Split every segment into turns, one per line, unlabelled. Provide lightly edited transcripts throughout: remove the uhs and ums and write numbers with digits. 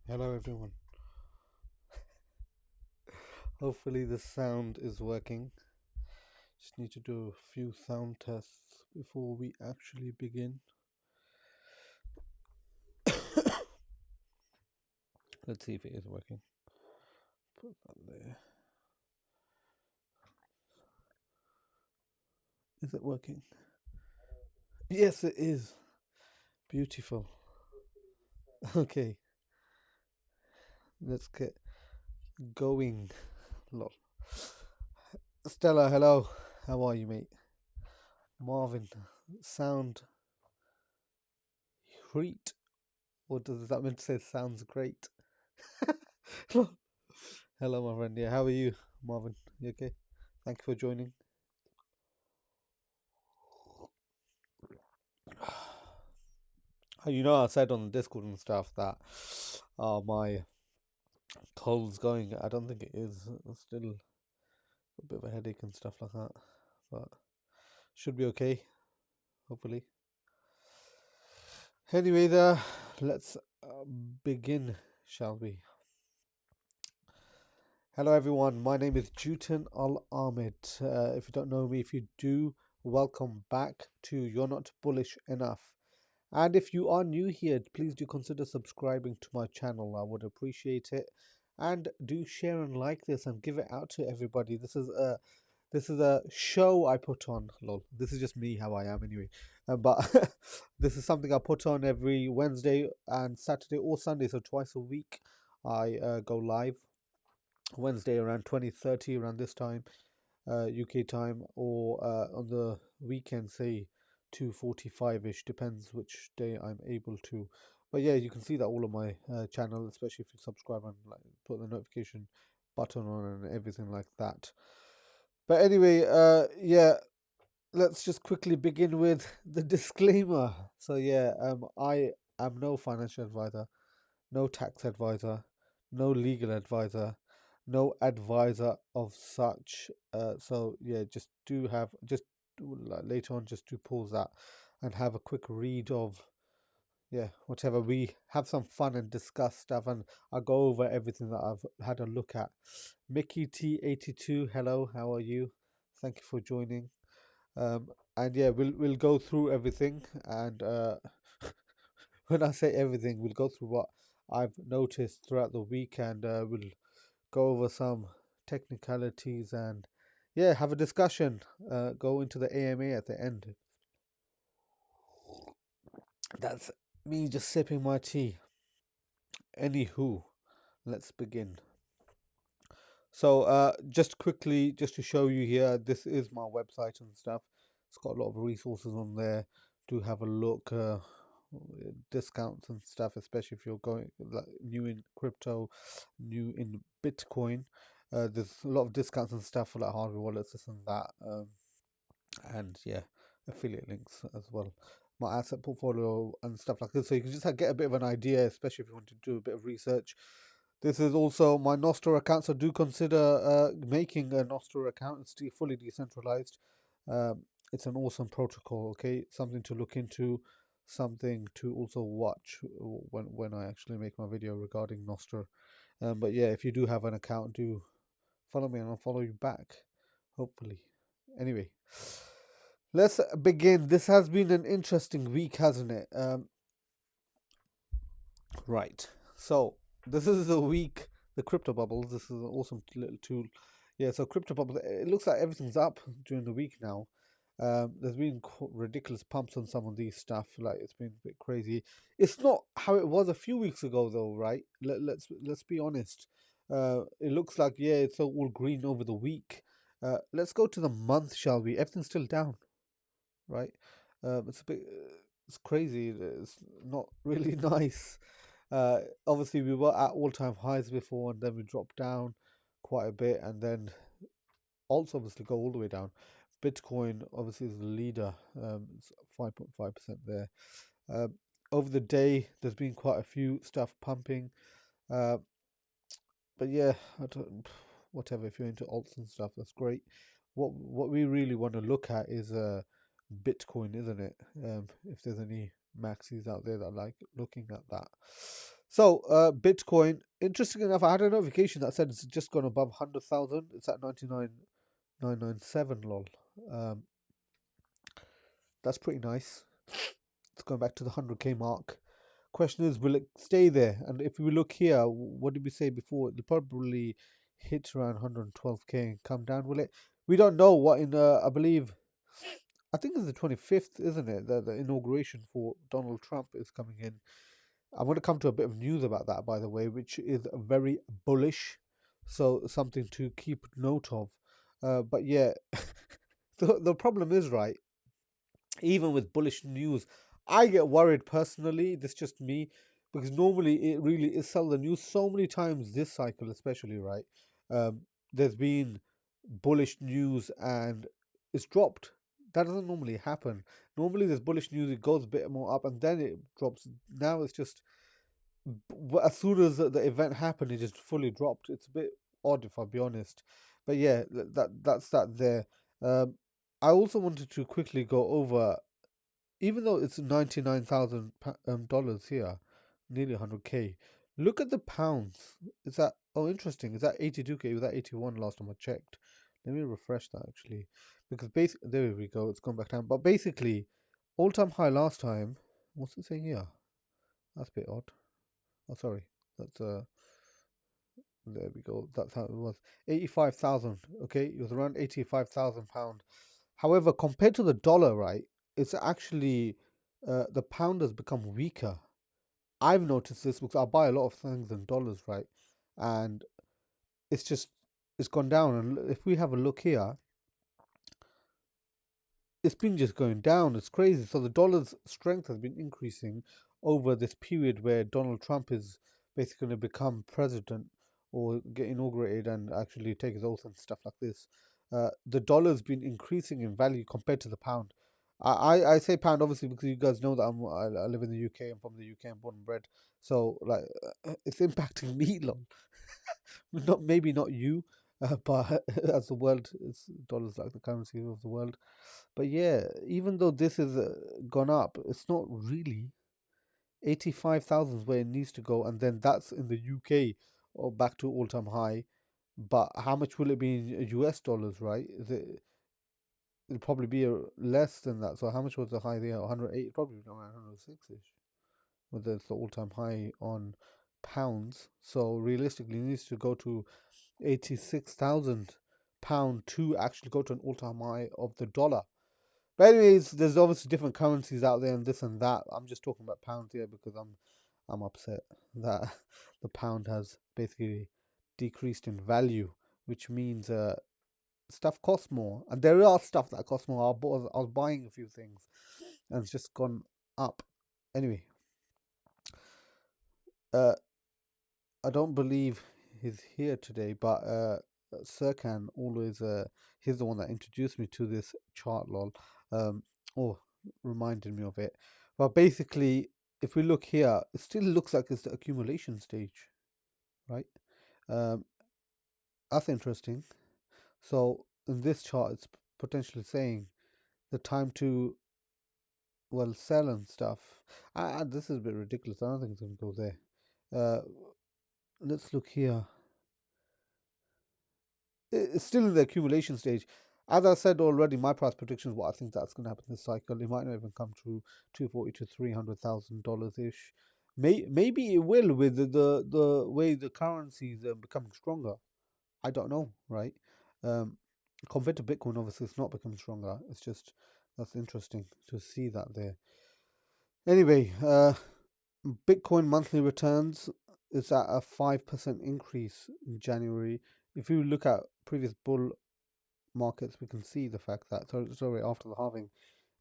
Hello everyone. Hopefully the sound is working. Just need to do a few sound tests before we actually begin. Let's see if it is working. Put that there. Is it working? Yes, it is. Beautiful. Okay, let's get going. Lol. Stella, hello. How are you, mate? Marvin, sound great. Or does that mean to say sounds great? Hello, my friend. Yeah, how are you, Marvin? You okay? Thank you for joining. I said on the Discord and stuff that my cold's going. I don't think it is. It's still a bit of a headache and stuff like that, but should be okay, hopefully. Anyway, let's begin, shall we? Hello, everyone. My name is Juten Al-Ahmed. If you don't know me, if you do, welcome back to You're Not Bullish Enough. And if you are new here, please do consider subscribing to my channel. I would appreciate it. And do share and like this and give it out to everybody. This is a show I put on. Lol. This is just me how I am anyway. But this is something I put on every Wednesday and Saturday or Sunday, so twice a week. I go live Wednesday around 20:30 around this time, UK time, or on the weekend, say 2:45ish, depends which day I'm able to. But yeah, you can see that all on my channel, especially if you subscribe and like put the notification button on and everything like that. But anyway, yeah, let's just quickly begin with the disclaimer. So yeah, I am no financial advisor, no tax advisor, no legal advisor, no advisor of such. So yeah, later on, just do pause that and have a quick read of whatever. We have some fun and discuss stuff, and I'll go over everything that I've had a look at. Mickey T82, hello, how are you? Thank you for joining. And yeah, we'll go through everything, and when I say everything, we'll go through what I've noticed throughout the week, and we'll go over some technicalities and yeah, have a discussion. Go into the AMA at the end. That's me just sipping my tea. Anywho, let's begin. So just quickly, just to show you here, this is my website and stuff. It's got a lot of resources on there. Do have a look. Discounts and stuff, especially if you're going like new in crypto, new in Bitcoin. There's a lot of discounts and stuff for like hardware wallets, this and that. And yeah, affiliate links as well. My asset portfolio and stuff like this. So you can just get a bit of an idea, especially if you want to do a bit of research. This is also my NOSTR account, so do consider making a NOSTR account. It's fully decentralized. It's an awesome protocol, okay? Something to look into, something to also watch when I actually make my video regarding NOSTR. But yeah, if you do have an account, do follow me and I'll follow you back, hopefully. Anyway, let's begin. This has been an interesting week, hasn't it? Right. So this is the week, the crypto bubbles. This is an awesome little tool. Yeah, so crypto bubbles. It looks like everything's up during the week now. There's been ridiculous pumps on some of these stuff. Like it's been a bit crazy. It's not how it was a few weeks ago, though, right? Let's be honest. It looks like it's all green over the week. Let's go to the month, shall we? Everything's still down, right? It's a bit. It's crazy. It's not really nice. Obviously, we were at all-time highs before, and then we dropped down quite a bit, and then also obviously go all the way down. Bitcoin obviously is the leader. It's 5.5% there. Over the day, there's been quite a few stuff pumping. Uh, but yeah, whatever. If you're into alts and stuff, that's great. What we really want to look at is Bitcoin, isn't it? If there's any maxis out there that like looking at that. So, Bitcoin, interesting enough, I had a notification that said it's just gone above 100,000. It's at 99,997, lol. Um, that's pretty nice. It's going back to the 100k mark. Question is, will it stay there? And if we look here, what did we say before? It'll probably hit around 112k and come down, will it? We don't know what I believe, I think it's the 25th, isn't it? The inauguration for Donald Trump is coming in. I'm going to come to a bit of news about that, by the way, which is very bullish. So something to keep note of. But yeah, the problem is, right, even with bullish news, I get worried personally. This is just me, because normally it really is sell the news so many times this cycle, especially, right? Um, there's been bullish news and it's dropped. That doesn't normally happen. Normally, there's bullish news, it goes a bit more up and then it drops. Now it's just as soon as the event happened, it just fully dropped. It's a bit odd, if I'll be honest. But yeah, that's that there. Um, I also wanted to quickly go over, even though it's $99,000 here, nearly 100k. Look at the pounds. Is that, oh, interesting? Is that 82k? Was that 81 last time I checked? Let me refresh that actually, because basically there we go. It's gone back down. But basically, all-time high last time. What's it saying here? That's a bit odd. Oh, sorry. That's there we go. That's how it was. 85,000. Okay, it was around £85,000. However, compared to the dollar, right, it's actually the pound has become weaker. I've noticed this because I buy a lot of things in dollars, right, and it's just it's gone down. And if we have a look here, it's been just going down. It's crazy. So the dollar's strength has been increasing over this period where Donald Trump is basically going to become president or get inaugurated and actually take his oath and stuff like this. The dollar's been increasing in value compared to the pound. I say pound obviously because you guys know that I live in the UK. I'm from the UK. I'm born and bred. So like it's impacting me, long. Not maybe not you, but as the world, it's dollars like the currency of the world. But yeah, even though this has gone up, it's not really 85,000 is where it needs to go, and then that's in the UK or back to all time high. But how much will it be in US dollars, right? It'll probably be less than that. So how much was the high there? 108, probably around 106 ish. Whether it's the all time high on pounds. So realistically, it needs to go to 86,000 pound to actually go to an all time high of the dollar. But anyways, there's obviously different currencies out there and this and that. I'm just talking about pounds here because I'm upset that the pound has basically decreased in value, which means stuff costs more. And there are stuff that costs more. I was buying a few things and it's just gone up. Anyway, uh, I don't believe he's here today, but Serkan always he's the one that introduced me to this chart, lol. Or reminded me of it. But basically, if we look here, it still looks like it's the accumulation stage, right? Um, that's interesting. So in this chart, it's potentially saying the time to sell and stuff. This is a bit ridiculous. I don't think it's gonna go there. Uh, let's look here. It's still in the accumulation stage. As I said already, my price prediction is what I think that's going to happen this cycle. It might not even come to 240 to $300,000 ish. Maybe it will with the way the currencies are becoming stronger. I don't know, right? Um, Compared to Bitcoin, obviously, it's not becoming stronger. It's just that's interesting to see that there. Anyway, Bitcoin monthly returns is at a 5% increase in January. If you look at previous bull markets, we can see the fact that sorry after the halving,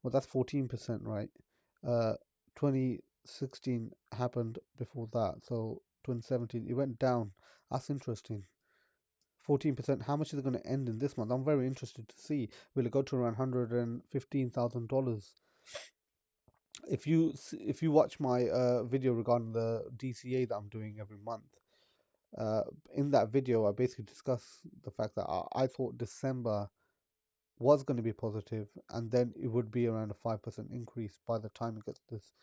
well that's 14%, right? 2016 happened before that, so 2017 it went down. That's interesting. 14%. How much is it going to end in this month? I'm very interested to see. Will it go to around $115,000? If you watch my video regarding the DCA that I'm doing every month, in that video I basically discuss the fact that I thought December was going to be positive, and then it would be around a 5% increase by the time it gets this.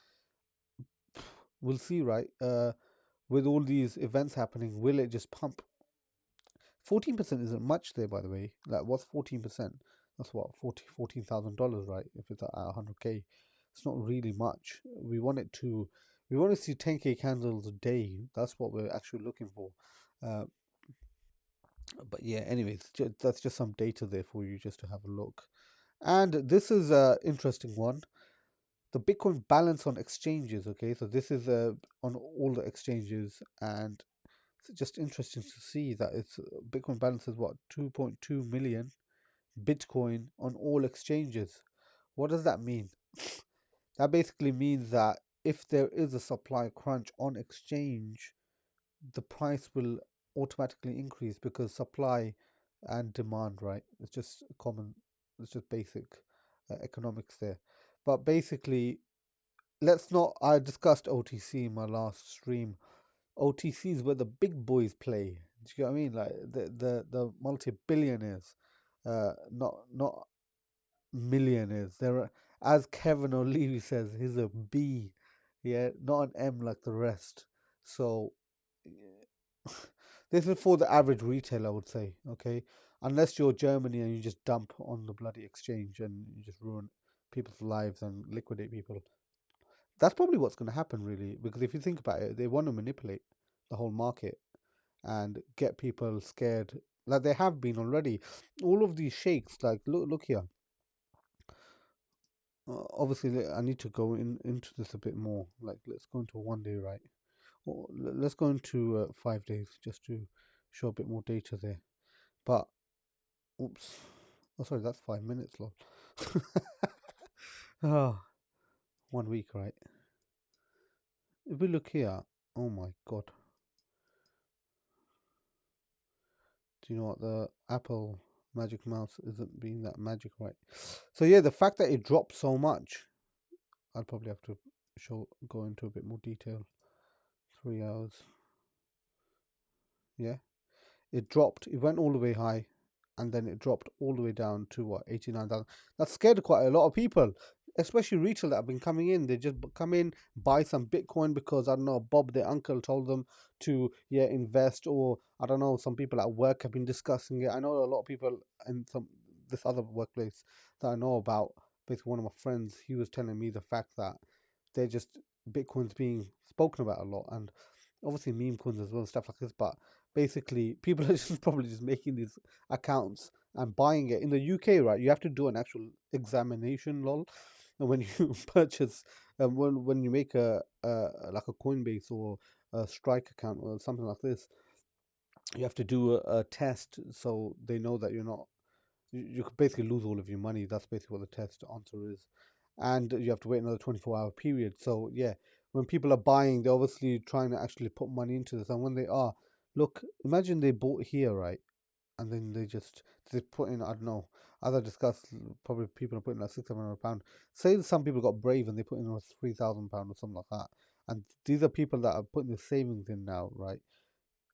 We'll see, right? with all these events happening, will it just pump? 14% isn't much there, by the way. Like, what's 14%? That's what, $14,000, right? If it's at 100K, it's not really much. We want to see 10K candles a day. That's what we're actually looking for. Uh, but yeah, anyways, that's just some data there for you just to have a look. And this is a interesting one. The Bitcoin balance on exchanges. Okay, so this is on all the exchanges, and it's just interesting to see that it's Bitcoin balance is what, 2.2 million Bitcoin on all exchanges. What does that mean? That basically means that if there is a supply crunch on exchange, the price will automatically increase because supply and demand, right? It's just common, it's just basic economics there. But basically, let's not, I discussed OTC in my last stream. OTC is where the big boys play. Do you get what I mean? Like the multi-billionaires, not millionaires. They're, as Kevin O'Leary says, he's a B, yeah, not an M like the rest. So this is for the average retailer, I would say. Okay, unless you're Germany and you just dump on the bloody exchange and you just ruin people's lives and liquidate people. That's probably what's going to happen, really, because if you think about it, they want to manipulate the whole market and get people scared, like they have been already. All of these sheikhs, like look here. Obviously, I need to go into this a bit more. Like, let's go into 1 day, right? Or let's go into 5 days just to show a bit more data there. But oops, oh sorry, that's 5 minutes, lol. Oh, 1 week, right? If we look here, oh my god, do you know what, the Apple Magic Mouse isn't being that magic, right? So yeah, the fact that it dropped so much, I'll probably have to go into a bit more detail. 3 hours, yeah. It dropped. It went all the way high, and then it dropped all the way down to what, 89,000. That scared quite a lot of people, especially retail that have been coming in. They just come in, buy some Bitcoin because I don't know, Bob, their uncle, told them to invest, or I don't know, some people at work have been discussing it. I know a lot of people in this other workplace that I know about. Basically, one of my friends, he was telling me the fact that they're just Bitcoin's being spoken about a lot, and obviously meme coins as well and stuff like this. But basically, people are just probably just making these accounts and buying it. In the UK, right, you have to do an actual examination, lol. And when you purchase, when you make a like a Coinbase or a Strike account or something like this, you have to do a test so they know that you're not, you could basically lose all of your money. That's basically what the test answer is. And you have to wait another 24-hour period. So yeah, when people are buying, they're obviously trying to actually put money into this. And when they are, look, imagine they bought here, right? And then they put in, I don't know, as I discussed, probably people are putting like £600-700. Say some people got brave and they put in £3,000 or something like that. And these are people that are putting their savings in now, right?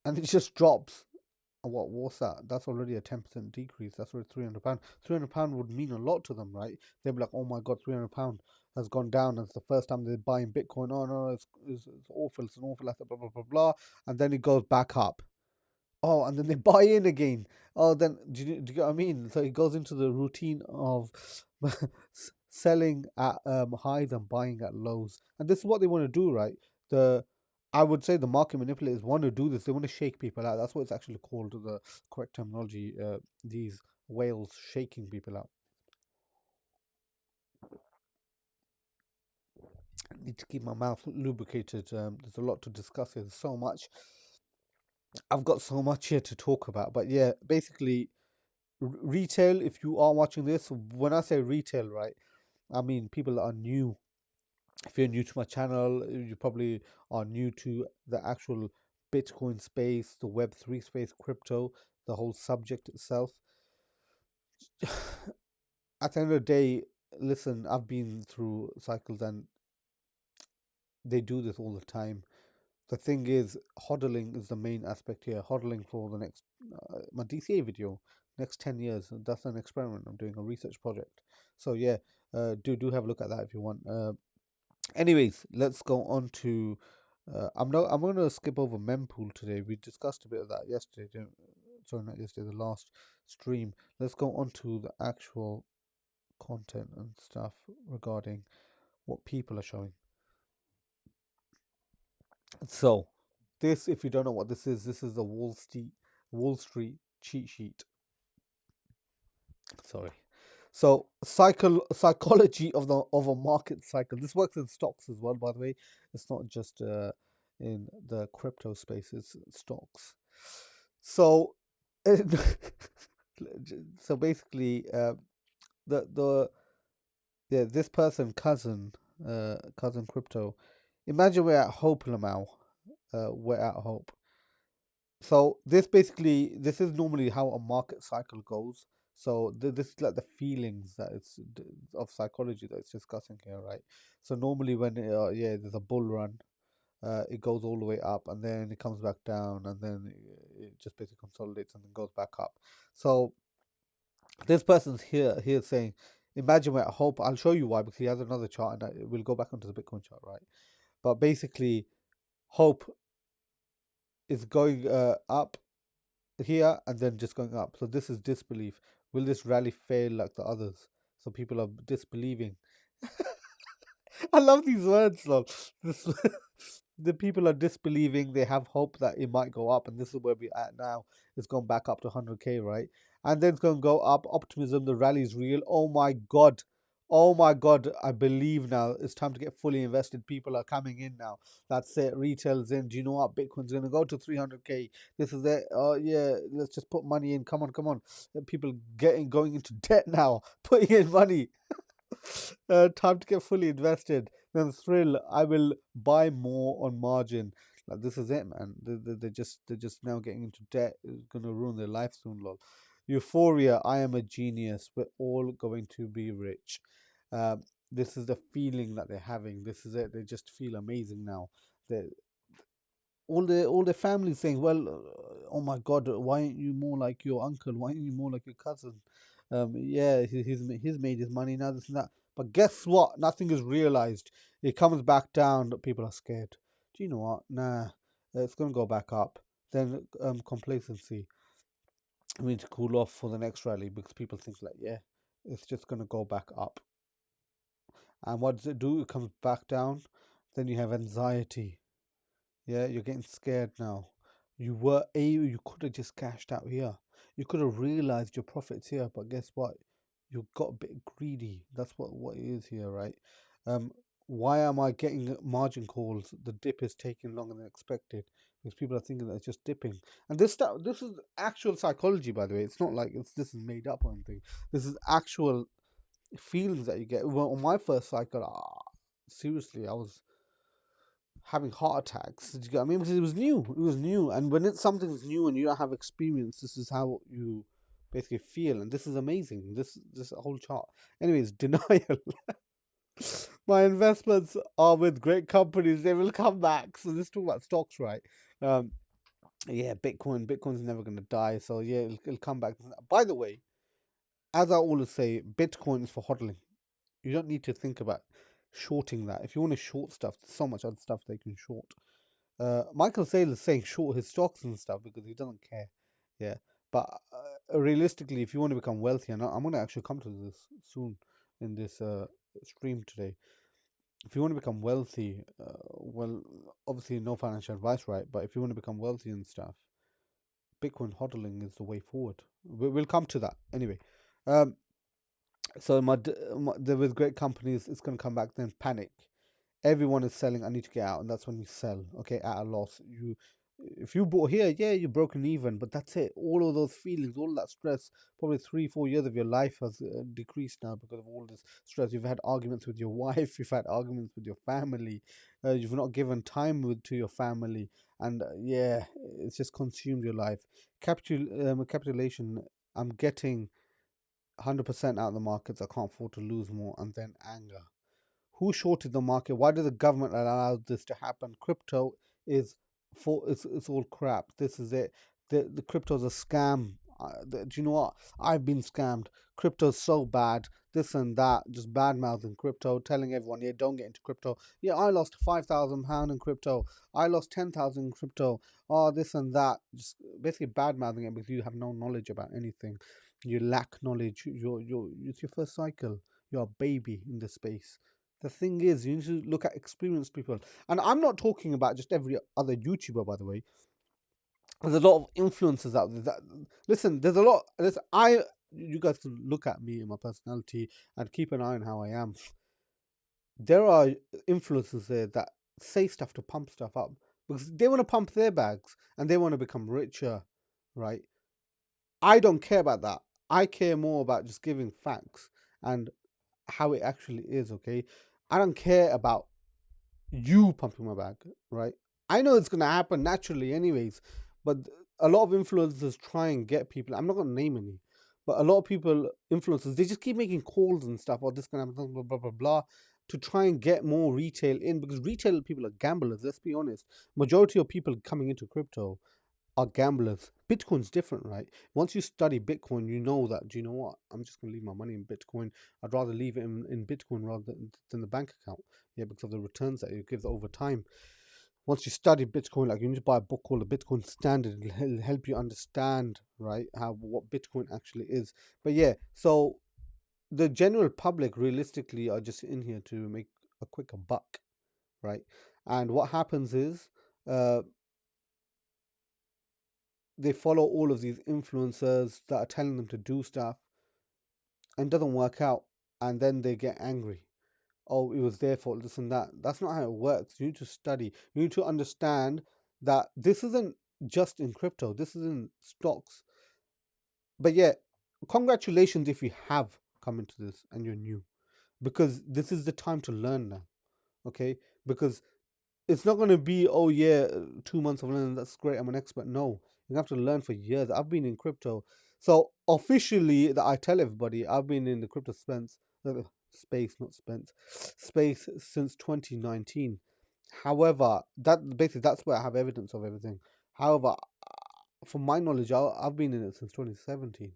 And it just drops. What was that? That's already a 10% decrease. That's already £300. £300 would mean a lot to them, right? They'd be like, oh my god, £300 has gone down. And it's the first time they're buying Bitcoin. Oh no, it's awful. It's an awful asset, blah, blah, blah, blah. And then it goes back up. Oh, and then they buy in again. Oh, then do you get what I mean? So it goes into the routine of selling at highs and buying at lows, and this is what they want to do, right? The I would say the market manipulators want to do this. They want to shake people out. That's what it's actually called. The correct terminology. These whales shaking people out. I need to keep my mouth lubricated. There's a lot to discuss here. There's so much. I've got so much here to talk about. But yeah, basically, retail, if you are watching this, when I say retail, right, I mean people that are new. If you're new to my channel, you probably are new to the actual Bitcoin space, the Web3 space, crypto, the whole subject itself. At the end of the day, listen, I've been through cycles and they do this all the time. The thing is, HODLing is the main aspect here. HODLing for the next, my DCA video, next 10 years. That's an experiment. I'm doing a research project. So yeah, do have a look at that if you want. Anyways, let's go on to I'm going to skip over mempool today. We discussed a bit of that yesterday. Sorry, not yesterday. The last stream. Let's go on to the actual content and stuff regarding what people are showing. So, this, if you don't know what this is the Wall Street cheat sheet. Sorry. So, psychology of a market cycle. This works in stocks as well, by the way. It's not just in the crypto space. It's stocks. So, so basically, this person, cousin crypto. Imagine we're at Hope Lamau. We're at Hope. So this is normally how a market cycle goes. So this is like the feelings that of psychology that it's discussing here, right? So normally when there's a bull run, it goes all the way up and then it comes back down and then it just basically consolidates and then goes back up. So this person's here saying, imagine we're at Hope. I'll show you why, because he has another chart and we'll go back onto the Bitcoin chart, right? But basically, Hope is going up here and then just going up. So this is disbelief. Will this rally fail like the others? So people are disbelieving. I love these words, though. The people are disbelieving. They have hope that it might go up, and this is where we're at now. It's gone back up to 100k, right? And then it's going to go up. Optimism. The rally is real. Oh my god. Oh my god. I believe now. It's time to get fully invested. People are coming in now. That's it. Retail's in. Do you know what? Bitcoin's going to go to 300k. This is it. Oh yeah. Let's just put money in. Come on, come on. People going into debt now. Putting in money. Time to get fully invested. Then thrill. I will buy more on margin. Like this is it, man. They're just now getting into debt. It's gonna ruin their life soon, lol. Euphoria. I am a genius. We're all going to be rich. This is the feeling that they're having. This is it. They just feel amazing now. They all the family saying, well, oh my god, why aren't you more like your uncle? Why aren't you more like your cousin? Yeah, he's made his money now, this and that. But guess what? Nothing is realized. It comes back down. People are scared. Do you know what? Nah, it's gonna go back up. Then complacency. We need to cool off for the next rally because people think like, yeah, it's just gonna go back up. And what does it do? It comes back down. Then you have anxiety. Yeah, you're getting scared now. You could have just cashed out here. You could have realized your profits here, but guess what? You got a bit greedy. That's what it is here, right? Um, why am I getting margin calls? The dip is taking longer than expected because people are thinking that it's just dipping. And this is actual psychology, by the way. It's not like this is made up or anything. This is actual feelings that you get. Well, on my first cycle, seriously, I was having heart attacks. Did you get what I mean? Because it was new. It was new. And when something's new and you don't have experience, this is how you basically feel. And this is amazing. This whole chart. Anyways, denial. My investments are with great companies. They will come back. So this is talking about stocks, right? Yeah, Bitcoin's never going to die. So yeah, it'll come back. By the way, as I always say, Bitcoin is for hodling. You don't need to think about shorting that. If you want to short stuff, there's so much other stuff they can short. Michael Saylor is saying short his stocks and stuff because he doesn't care. Yeah, but realistically, if you want to become wealthy, and I'm going to actually come to this soon in this stream today. If you want to become wealthy, well, obviously no financial advice, right? But if you want to become wealthy and stuff, Bitcoin hodling is the way forward. We'll come to that anyway. So there with great companies, it's going to come back. Then panic. Everyone is selling. I need to get out, and that's when you sell. Okay, at a loss. If you bought here, yeah, you're broken even, but that's it. All of those feelings, all that stress, probably 3-4 years of your life has decreased now because of all this stress. You've had arguments with your wife, you've had arguments with your family, you've not given time to your family, and yeah, it's just consumed your life. Capitulation. I'm getting 100% out of the markets. I can't afford to lose more, and then anger. Who shorted the market? Why did the government allow this to happen? Crypto is it's all crap. This is it. The crypto is a scam. do you know what? I've been scammed. Crypto's so bad. This and that, just bad mouthing crypto, telling everyone, yeah, don't get into crypto. Yeah, I lost £5,000 in crypto. I lost 10,000 in crypto. Oh, this and that, just basically bad mouthing it because you have no knowledge about anything. You lack knowledge. It's your first cycle. You're a baby in this space. The thing is, you need to look at experienced people. And I'm not talking about just every other YouTuber, by the way. There's a lot of influencers out there. Listen, there's a lot. You guys can look at me and my personality and keep an eye on how I am. There are influencers there that say stuff to pump stuff up because they want to pump their bags and they want to become richer, right? I don't care about that. I care more about just giving facts and how it actually is, okay? I don't care about you pumping my bag, right? I know it's going to happen naturally anyways, but a lot of influencers try and get people, I'm not going to name any, but a lot of people, influencers, they just keep making calls and stuff, or this going to happen, blah, blah, blah, blah, to try and get more retail in, because retail people are gamblers, let's be honest. Majority of people coming into crypto are gamblers. Bitcoin's different, right? Once you study Bitcoin, you know that, do you know what? I'm just going to leave my money in Bitcoin. I'd rather leave it in Bitcoin rather than the bank account. Yeah, because of the returns that it gives over time. Once you study Bitcoin, like you need to buy a book called The Bitcoin Standard. It'll help you understand, right, what Bitcoin actually is. But yeah, so the general public realistically are just in here to make a quicker buck, right? And what happens is, they follow all of these influencers that are telling them to do stuff and it doesn't work out, and then they get angry. Oh, it was their fault, this and that. That's not how it works. You need to study. You need to understand that this isn't just in crypto. This is in stocks. But yeah, congratulations if you have come into this and you're new, because this is the time to learn now. Okay, because it's not going to be, oh yeah, 2 months of learning, that's great, I'm an expert. No, you have to learn for years. I've been in crypto, so officially that I tell everybody, I've been in the crypto space since 2019. However, that's where I have evidence of everything. However, from my knowledge, I've been in it since 2017,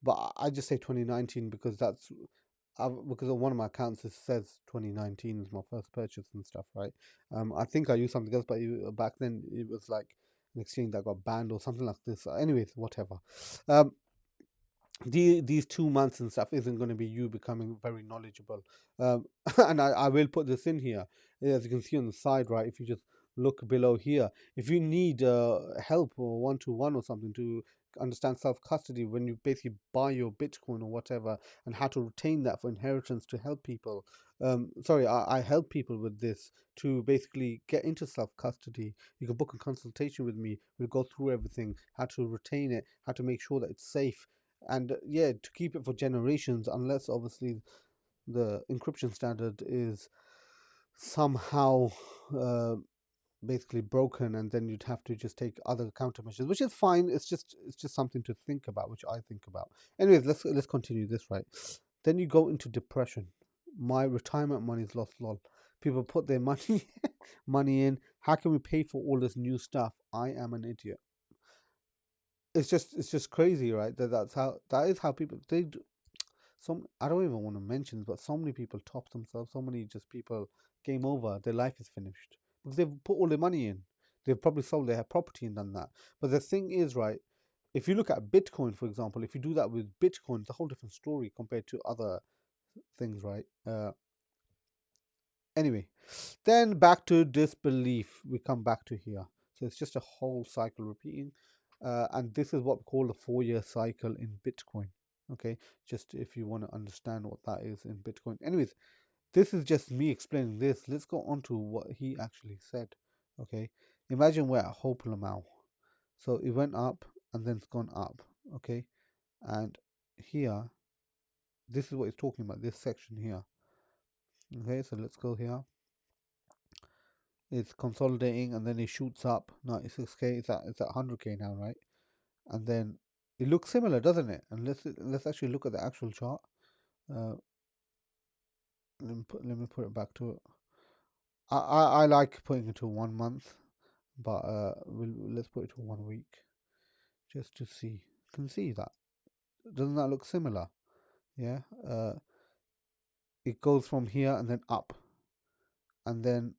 but I just say 2019 because because on one of my accounts it says 2019 is my first purchase and stuff, right? I think I used something else, but back then it was like an exchange that got banned or something like this. Anyways, whatever. Um, these 2 months and stuff isn't going to be you becoming very knowledgeable. And I will put this in here, as you can see on the side, right? If you just look below here, if you need help or one-to-one or something to understand self-custody when you basically buy your Bitcoin or whatever, and how to retain that for inheritance to help people, I help people with this to basically get into self-custody. You can book a consultation with me. We'll go through everything, how to retain it, how to make sure that it's safe, and yeah, to keep it for generations, unless obviously the encryption standard is somehow uh, basically broken, and then you'd have to just take other countermeasures, which is fine. It's just something to think about, which I think about. Anyways, let's continue this, right? Then you go into depression. My retirement money is lost, lol. People put their money money in. How can we pay for all this new stuff? I am an idiot. It's just crazy, right? That is how people they do. Some, I don't even want to mention, but so many people top themselves. So many just people, game over. Their life is finished because they've put all their money in. They've probably sold their property and done that. But the thing is, right? If you look at Bitcoin, for example, if you do that with Bitcoin, it's a whole different story compared to other things, right? Anyway, then back to disbelief. We come back to here. So it's just a whole cycle repeating. And this is what we call the 4-year cycle in Bitcoin. Okay, just if you want to understand what that is in Bitcoin. Anyways, this is just me explaining this. Let's go on to what he actually said. Okay, imagine we're at HODL now. So it went up and then it's gone up. Okay, and here, this is what he's talking about, this section here. Okay, so let's go here. It's consolidating and then it shoots up 96k. It's at 100k now, right? And then it looks similar, doesn't it? And let's actually look at the actual chart. Uh, let me put it back to it. I like putting it to 1 month, but let's put it to 1 week just to see. Can you see that? Doesn't that look similar? Yeah. It goes from here and then up, and then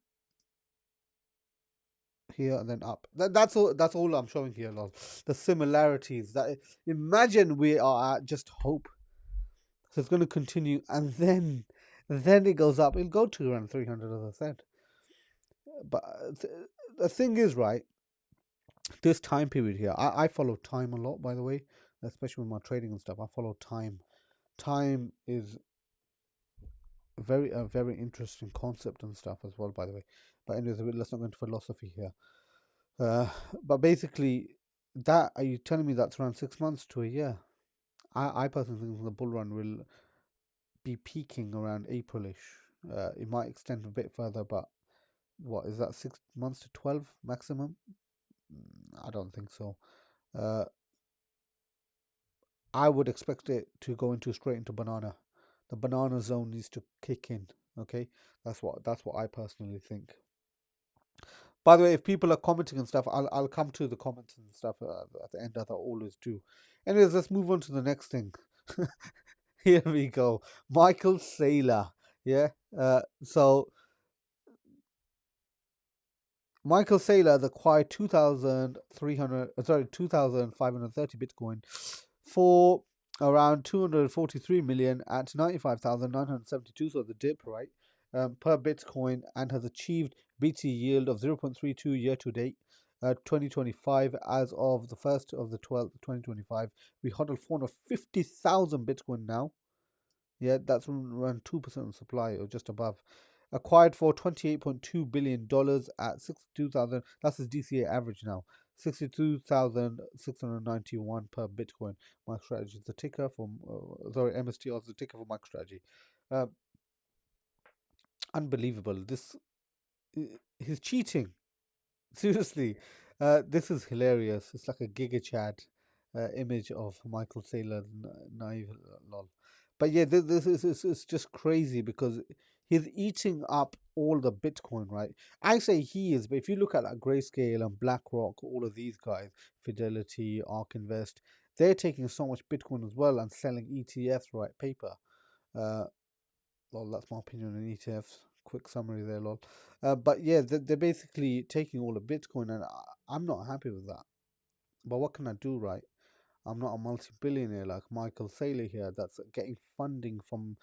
here and then up. That's all. That's all I'm showing here, lol. The similarities. That imagine we are at just hope. So it's going to continue, and then it goes up. It'll go to around 300, as I said. But the thing is, right? This time period here, I follow time a lot, by the way, especially with my trading and stuff. I follow time. Time is a very interesting concept and stuff as well, by the way. But anyways, let's not go into philosophy here. But basically, that are you telling me that's around 6 months to a year? I personally think the bull run will be peaking around Aprilish. It might extend a bit further, but what is that, 6 months to 12 maximum? I don't think so. I would expect it to go into straight into banana. The banana zone needs to kick in. Okay, that's what I personally think. By the way, if people are commenting and stuff, I'll come to the comments and stuff at the end, as I always do. Anyways, let's move on to the next thing. Here we go. Michael Saylor. Yeah. So Michael Saylor acquired 2,530 Bitcoin for around 243 million at 95,972. So the dip, right, per Bitcoin, and has achieved BT yield of 0.32 year to date. 2025, as of the 1st of the 12th, 2025, we hodled 450,000 Bitcoin now. Yeah, that's around 2% of supply, or just above. Acquired for $28.2 billion at 62,000. That's his DCA average now. 62,691 per Bitcoin. MicroStrategy is the ticker for, MSTR is the ticker for MicroStrategy. Unbelievable. He's cheating. Seriously, this is hilarious. It's like a Giga Chad image of Michael Saylor, naive lol. But yeah, this is it's just crazy because he's eating up all the Bitcoin, right? I say he is, but if you look at like Grayscale and BlackRock, all of these guys, Fidelity, ARK Invest, they're taking so much Bitcoin as well and selling ETFs, right? Paper. Well, that's my opinion on ETFs. Quick summary there, lol. But yeah, they're basically taking all the Bitcoin, and I'm not happy with that. But what can I do, right? I'm not a multi-billionaire like Michael Saylor here that's getting funding from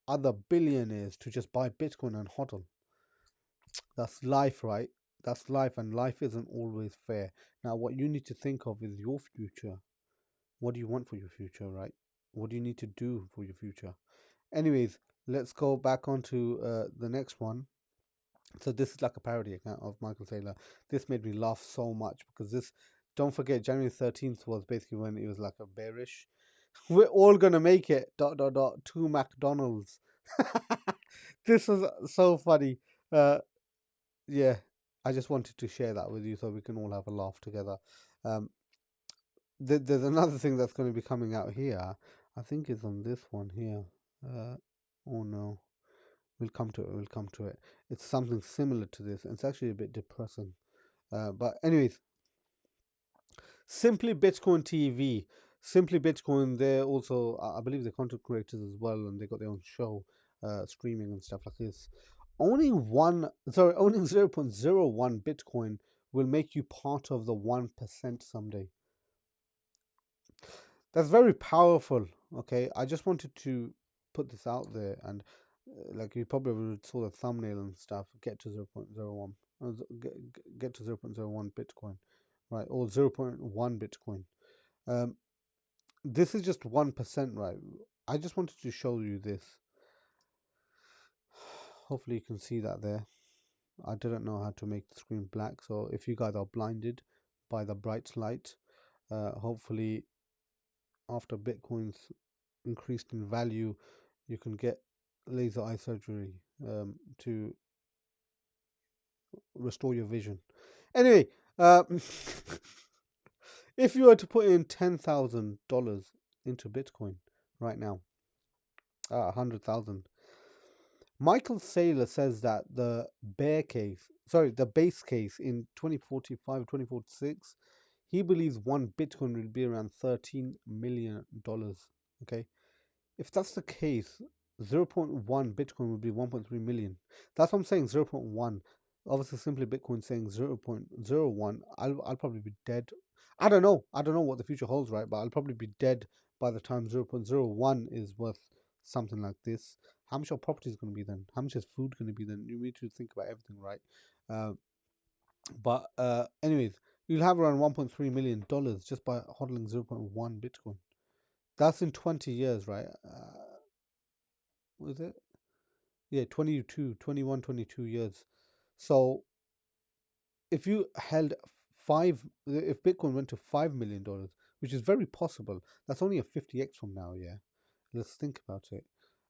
other billionaires to just buy Bitcoin and hodl. That's life, right? That's life, and life isn't always fair. Now, what you need to think of is your future. What do you want for your future, right? What do you need to do for your future? Anyways, let's go back onto the next one. So this is like a parody account of Michael Saylor. This made me laugh so much because this, don't forget, January 13th was basically when it was like a bearish. We're all gonna make it. ... To McDonalds. This was so funny. Yeah, I just wanted to share that with you so we can all have a laugh together. There's another thing that's going to be coming out here. I think it's on this one here. Oh no. We'll come to it. We'll come to it. It's something similar to this. It's actually a bit depressing. But anyways, Simply Bitcoin TV. Simply Bitcoin, they're also, I believe, they're content creators as well, and they got their own show, streaming and stuff like this. Owning 0.01 Bitcoin will make you part of the 1% someday. That's very powerful. Okay, I just wanted to put this out there, and like you probably saw the thumbnail and stuff. Get to 0.01, get to 0.01 Bitcoin, right? Or 0.1 Bitcoin. This is just 1%, right? I just wanted to show you this. Hopefully you can see that there. I didn't know how to make the screen black, so if you guys are blinded by the bright light, hopefully after Bitcoin's increased in value, you can get laser eye surgery to restore your vision. Anyway, if you were to put in $10,000 into Bitcoin right now, 100,000. Michael Saylor says that the base case in 2045, 2046, he believes one Bitcoin will be around $13 million. Okay, if that's the case, 0.1 Bitcoin would be 1.3 million. That's what I'm saying. 0.1. Obviously, simply Bitcoin saying 0.01. I'll probably be dead. I don't know. I don't know what the future holds, right? But I'll probably be dead by the time 0.01 is worth something like this. How much are properties going to be then? How much is food going to be then? You need to think about everything, right? But anyways, you'll have around $1.3 million just by hodling 0.1 Bitcoin. That's in 20 years, right? Was it? Yeah, 22 years. So if you held if Bitcoin went to $5 million, which is very possible, that's only a 50x from now, yeah? Let's think about it.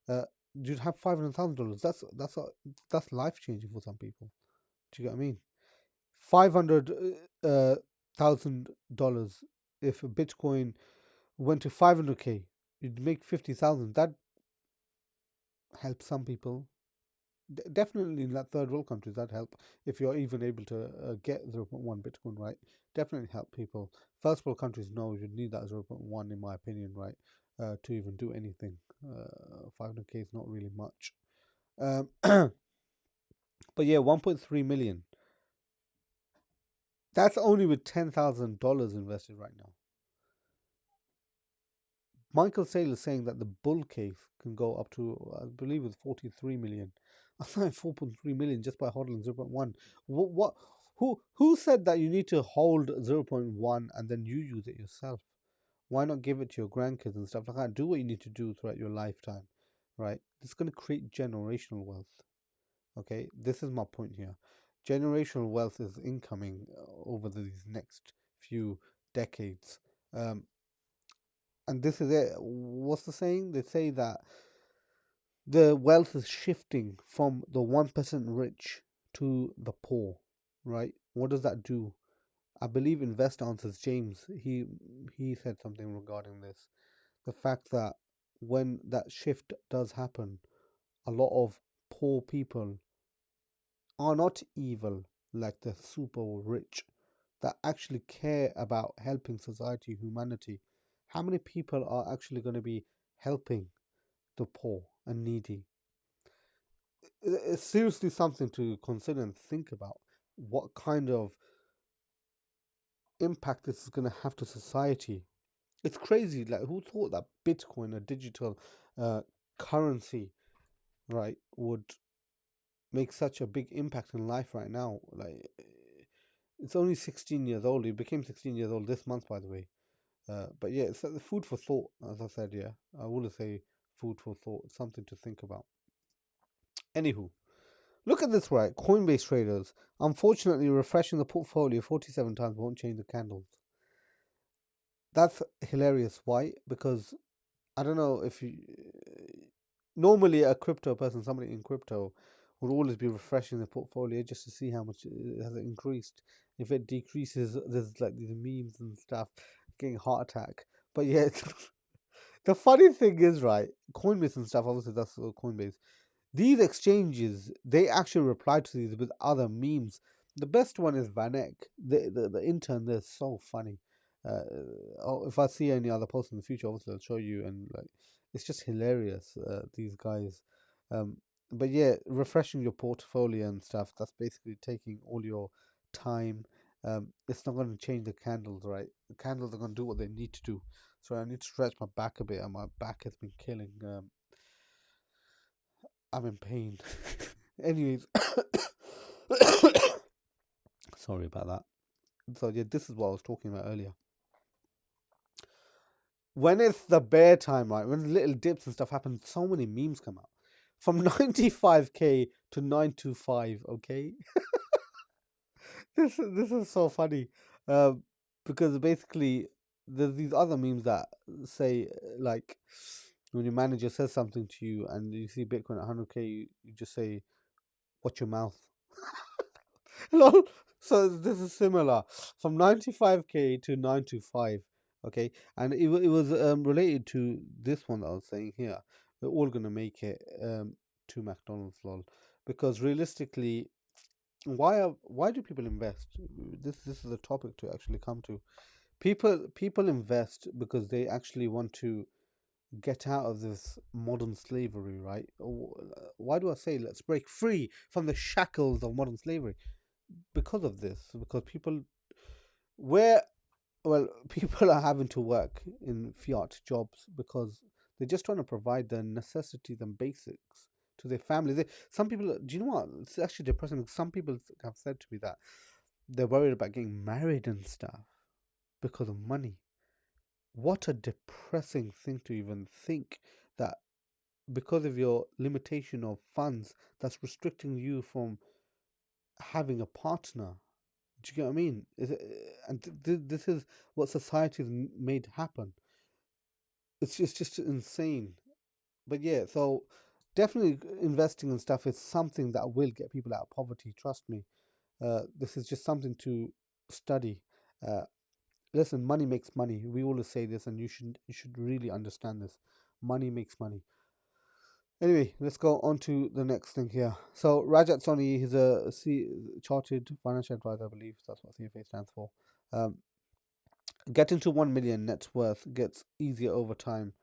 Uh, you'd have $500,000. That's life changing for some people. Do you get what I mean? $500,000. If Bitcoin went to 500k, you'd make 50,000. That helps some people. Definitely in that third world countries, that help. If you're even able to get 0.1 Bitcoin, right? Definitely help people. First world countries, no, you need that 0.1 in my opinion, right? To even do anything. 500k is not really much. But yeah, 1.3 million. That's only with $10,000 invested right now. Michael Saylor is saying that the bull case can go up to, I believe, it's 43 million. I'm saying 4.3 million just by hodling 0.1. What? Who said that you need to hold 0.1 and then you use it yourself? Why not give it to your grandkids and stuff like that? Do what you need to do throughout your lifetime, right? It's going to create generational wealth. Okay, this is my point here. Generational wealth is incoming over these next few decades. And this is it. What's the saying? They say that the wealth is shifting from the 1% rich to the poor, right? What does that do? I believe Invest Answers James, he said something regarding this. The fact that when that shift does happen, a lot of poor people are not evil like the super rich that actually care about helping society, humanity. How many people are actually going to be helping the poor and needy? It's seriously something to consider and think about. What kind of impact this is going to have to society? It's crazy. Like, who thought that Bitcoin, a digital currency, right, would make such a big impact in life right now? Like, it's only 16 years old. It became 16 years old this month, by the way. But yeah, it's food for thought, as I said. Yeah, I wouldn't say food for thought. Something to think about. Anywho, look at this, right? Coinbase traders. Unfortunately, refreshing the portfolio 47 times won't change the candles. That's hilarious. Why? Because I don't know if you. Normally, a crypto person, somebody in crypto, would always be refreshing the portfolio just to see how much it has increased. If it decreases, there's like these memes and stuff, getting heart attack. But yeah, the funny thing is, right? Coinbase and stuff. Obviously, that's Coinbase. These exchanges, they actually reply to these with other memes. The best one is Vanek. The intern there is so funny. If I see any other posts in the future, obviously I'll show you. And like, it's just hilarious. These guys. But yeah, refreshing your portfolio and stuff. That's basically taking all your time. It's not going to change the candles, right? The candles are going to do what they need to do. So I need to stretch my back a bit, and my back has been killing. I'm in pain. Anyways, sorry about that. So yeah, this is what I was talking about earlier. When it's the bear time, right? When little dips and stuff happen, so many memes come out. From 95k to 925. Okay, this is so funny, because basically there's these other memes that say like when your manager says something to you and you see Bitcoin at 100k, you just say, "Watch your mouth." Lol. So this is similar from 95k to 925. Okay, and it was related to this one that I was saying here. We're all gonna make it to McDonald's, lol, because realistically, why do people invest? This is a topic to actually come to. People invest because they actually want to get out of this modern slavery, right? Why do I say let's break free from the shackles of modern slavery? Because of this, because where people are having to work in fiat jobs because they're just trying to provide the necessities and basics to their families. Some people, do you know what? It's actually depressing. Some people have said to me that they're worried about getting married and stuff because of money. What a depressing thing to even think that because of your limitation of funds, that's restricting you from having a partner. Do you get what I mean? This is what society's made happen. It's just insane. But yeah, so definitely investing in stuff is something that will get people out of poverty. Trust me. This is just something to study. Uh, Listen, money makes money. We always say this, and you should really understand this. Money makes money. Anyway, let's go on to the next thing here. So Rajat Soni, he's a chartered financial advisor, I believe that's what CFA stands for. Getting to 1 million net worth gets easier over time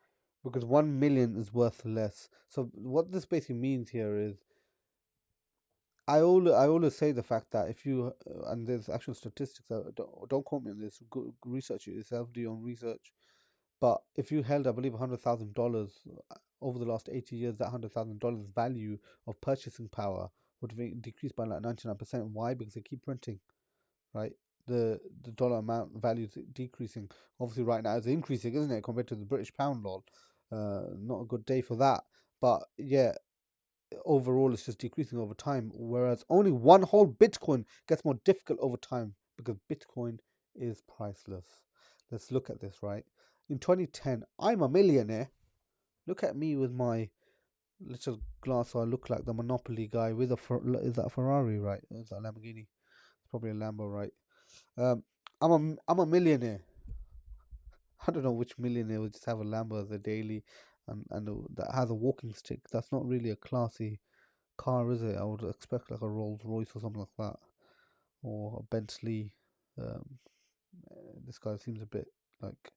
because 1 million is worth less. So what this basically means here is I always say the fact that if you and there's actual statistics. Don't quote me on this. Go research it yourself. Do your own research. But if you held, I believe, $100,000 over the last 80 years, that $100,000 value of purchasing power would have decreased by like 99%. Why? Because they keep printing, right? The dollar amount value is decreasing. Obviously, right now it's increasing, isn't it, compared to the British pound, lol. Not a good day for that. But yeah, overall it's just decreasing over time, whereas only one whole Bitcoin gets more difficult over time because Bitcoin is priceless. Let's look at this, right? In 2010, I'm a millionaire. Look at me with my little glass, so I look like the Monopoly guy with is that a Ferrari, right? Or is that a Lamborghini? It's probably a Lambo, right? Um, I'm a millionaire. I don't know which millionaire would just have a Lambo as a daily and that has a walking stick. That's not really a classy car, is it? I would expect like a Rolls Royce or something like that, or a Bentley. Um, this guy seems a bit like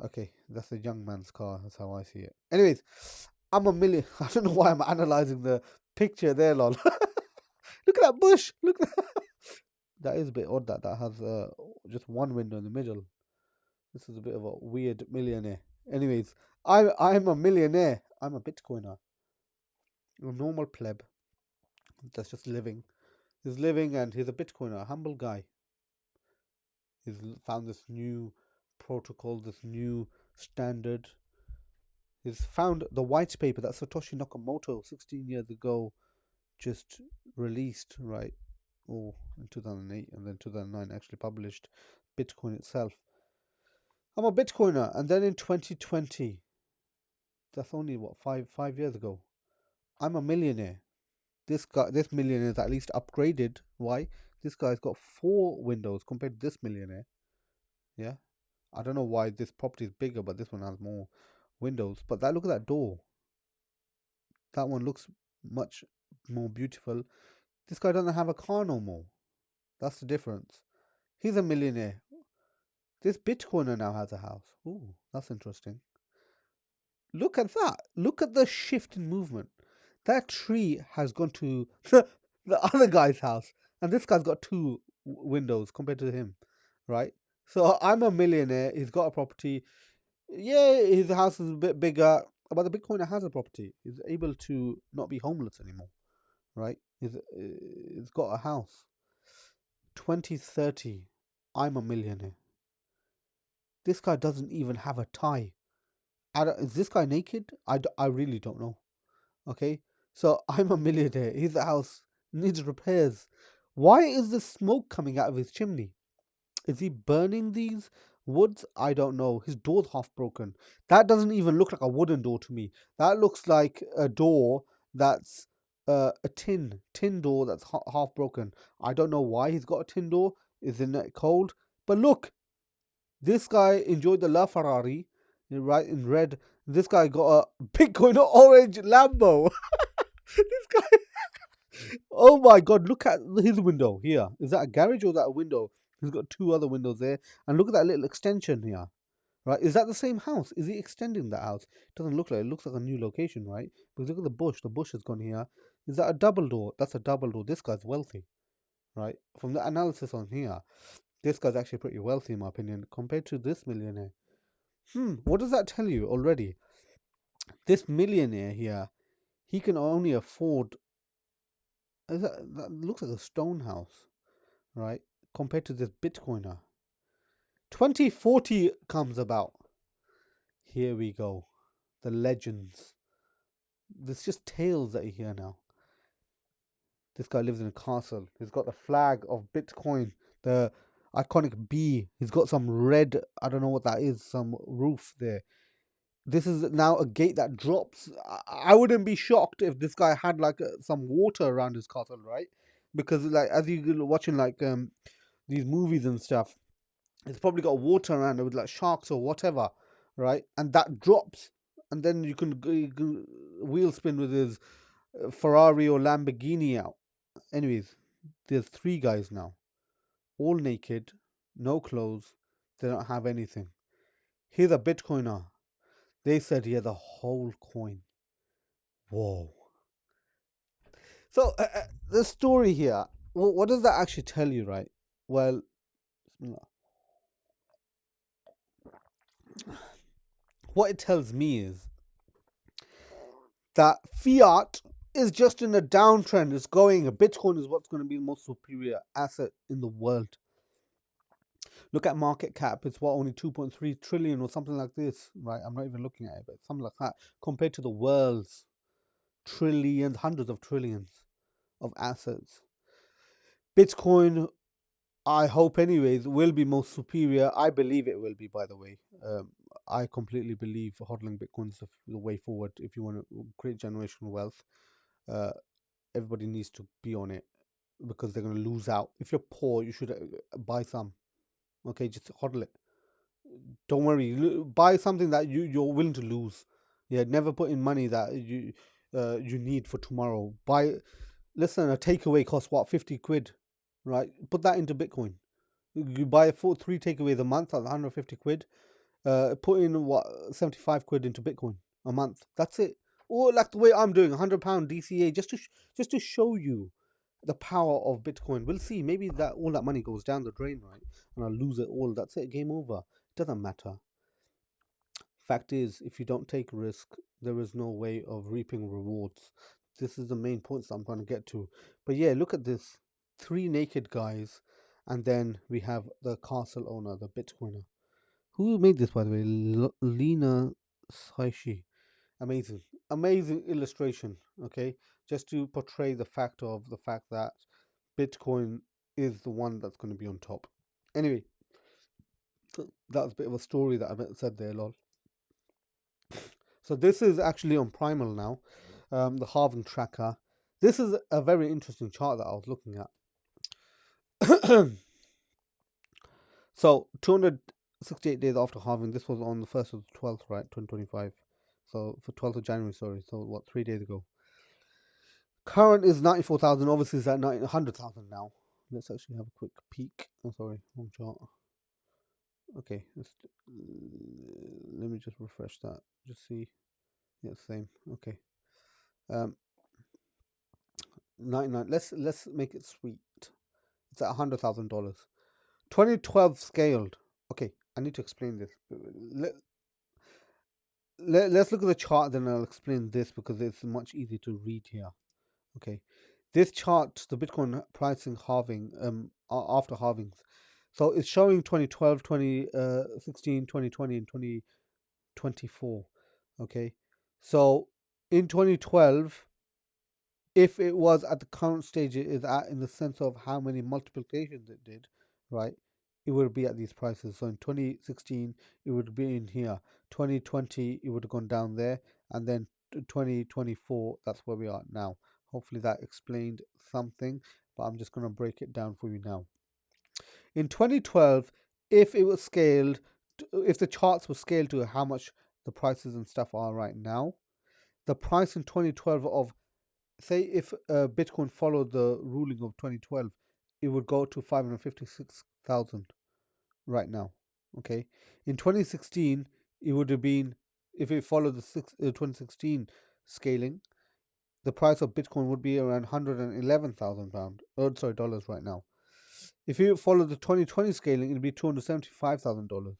okay, that's a young man's car. That's how I see it. Anyways, I'm a million. I don't know why I'm analyzing the picture there, lol. Look at that bush. Look, that is a bit odd. That has just one window in the middle. This is a bit of a weird millionaire. Anyways, I'm a millionaire. I'm a Bitcoiner. A normal pleb that's just living. He's living and he's a Bitcoiner, a humble guy. He's found this new protocol, this new standard. He's found the white paper that Satoshi Nakamoto 16 years ago just released, right? Oh, in 2008 and then 2009 actually published Bitcoin itself. I'm a Bitcoiner, and then in 2020, that's only what 5 years ago, I'm a millionaire. This millionaire is at least upgraded. Why? This guy's got 4 windows compared to this millionaire. Yeah, I don't know why this property is bigger, but this one has more windows. But look at that door. That one looks much more beautiful. This guy doesn't have a car no more. That's the difference. He's a millionaire. This Bitcoiner now has a house. Ooh, that's interesting. Look at that. Look at the shift in movement. That tree has gone to the other guy's house, and this guy's got 2 windows compared to him, right? So I'm a millionaire. He's got a property. Yeah, his house is a bit bigger, but the Bitcoiner has a property. He's able to not be homeless anymore, right? He's got a house. 2030, I'm a millionaire. This guy doesn't even have a tie. Is this guy naked? I really don't know. Okay, so I'm a millionaire. His house needs repairs. Why is the smoke coming out of his chimney? Is he burning these woods? I don't know. His door's half broken. That doesn't even look like a wooden door to me. That looks like a door that's a tin door that's half broken. I don't know why he's got a tin door. Isn't it cold? But look, this guy enjoyed the La Ferrari, right, in red. This guy got a Bitcoin orange Lambo. This guy. Oh my god, look at his window here. Is that a garage or is that a window? He's got 2 other windows there. And look at that little extension here. Right? Is that the same house? Is he extending that house? It doesn't look like it. It looks like a new location, right? Because look at the bush. The bush has gone here. Is that a double door? That's a double door. This guy's wealthy, right? From the analysis on here, this guy's actually pretty wealthy in my opinion compared to this millionaire. What does that tell you already? This millionaire here, he can only afford. That looks like a stone house, right? Compared to this Bitcoiner. 2040 comes about. Here we go. The legends. There's just tales that you hear now. This guy lives in a castle. He's got the flag of Bitcoin, the iconic bee. He's got some red, I don't know what that is, some roof there. This is now a gate that drops. I wouldn't be shocked if this guy had like some water around his castle, right? Because like as you're watching like these movies and stuff, it's probably got water around it with like sharks or whatever, right? And that drops, and then you can wheel spin with his Ferrari or Lamborghini out. Anyways, there's 3 guys now, all naked, no clothes, they don't have anything. Here's a Bitcoiner. They said he had the whole coin. Whoa. So the story here, what does that actually tell you, right? Well, what it tells me is that fiat is just in a downtrend. It's going. Bitcoin is what's going to be the most superior asset in the world. Look at market cap. It's what, only 2.3 trillion or something like this, right? I'm not even looking at it, but something like that compared to the world's trillions, hundreds of trillions of assets. Bitcoin, I hope anyways, will be most superior. I believe it will be, by the way. I completely believe HODLing Bitcoin is the way forward if you want to create generational wealth. Everybody needs to be on it because they're going to lose out. If you're poor, you should buy some. Okay, just HODL it. Don't worry. Buy something that you're willing to lose. Yeah, never put in money that you need for tomorrow. Listen, a takeaway costs what, 50 quid, right? Put that into Bitcoin. You buy 3 takeaways a month at 150 quid. Put in what, 75 quid into Bitcoin a month. That's it. Or like the way I'm doing, £100 DCA, just to show you the power of Bitcoin. We'll see. Maybe that all that money goes down the drain, right? And I'll lose it all. That's it. Game over. It doesn't matter. Fact is, if you don't take risk, there is no way of reaping rewards. This is the main points I'm going to get to. But yeah, look at this. 3 naked guys. And then we have the castle owner, the Bitcoiner. Who made this, by the way? Lena Saishi. Amazing. Amazing illustration, okay? Just to portray the fact that Bitcoin is the one that's going to be on top. Anyway, that was a bit of a story that I said there, lol. So this is actually on Primal now, the halving tracker. This is a very interesting chart that I was looking at. So 268 days after halving, this was on the 1st of the 12th, right, 2025. So for 12th of January, sorry. So what, 3 days ago. Current is 94,000. Obviously, it's at 100,000 now. Let's actually have a quick peek. Oh, sorry, wrong chart. Okay, let me just refresh that. Just see. Yeah, same. Okay. 99. Let's make it sweet. It's at $100,000. 2012 scaled. Okay, I need to explain this. Let's look at the chart, then I'll explain this because it's much easier to read here. Okay, this chart, the Bitcoin pricing halving, after halvings. So it's showing 2012, 2016, 2020, and 2024. Okay, so in 2012, if it was at the current stage it is at, in the sense of how many multiplications it did, right, it would be at these prices. So in 2016, it would be in here. 2020, it would have gone down there, and then 2024, that's where we are now. Hopefully that explained something, but I'm just going to break it down for you now. In 2012, if it was scaled, if the charts were scaled to how much the prices and stuff are right now, the price in 2012 of, say if Bitcoin followed the ruling of 2012, it would go to 556,000 right now. Okay, in 2016, it would have been, if it followed the 2016 scaling, the price of Bitcoin would be around £111,000. Oh, sorry, dollars right now. If you follow the 2020 scaling, it'd be $275,000.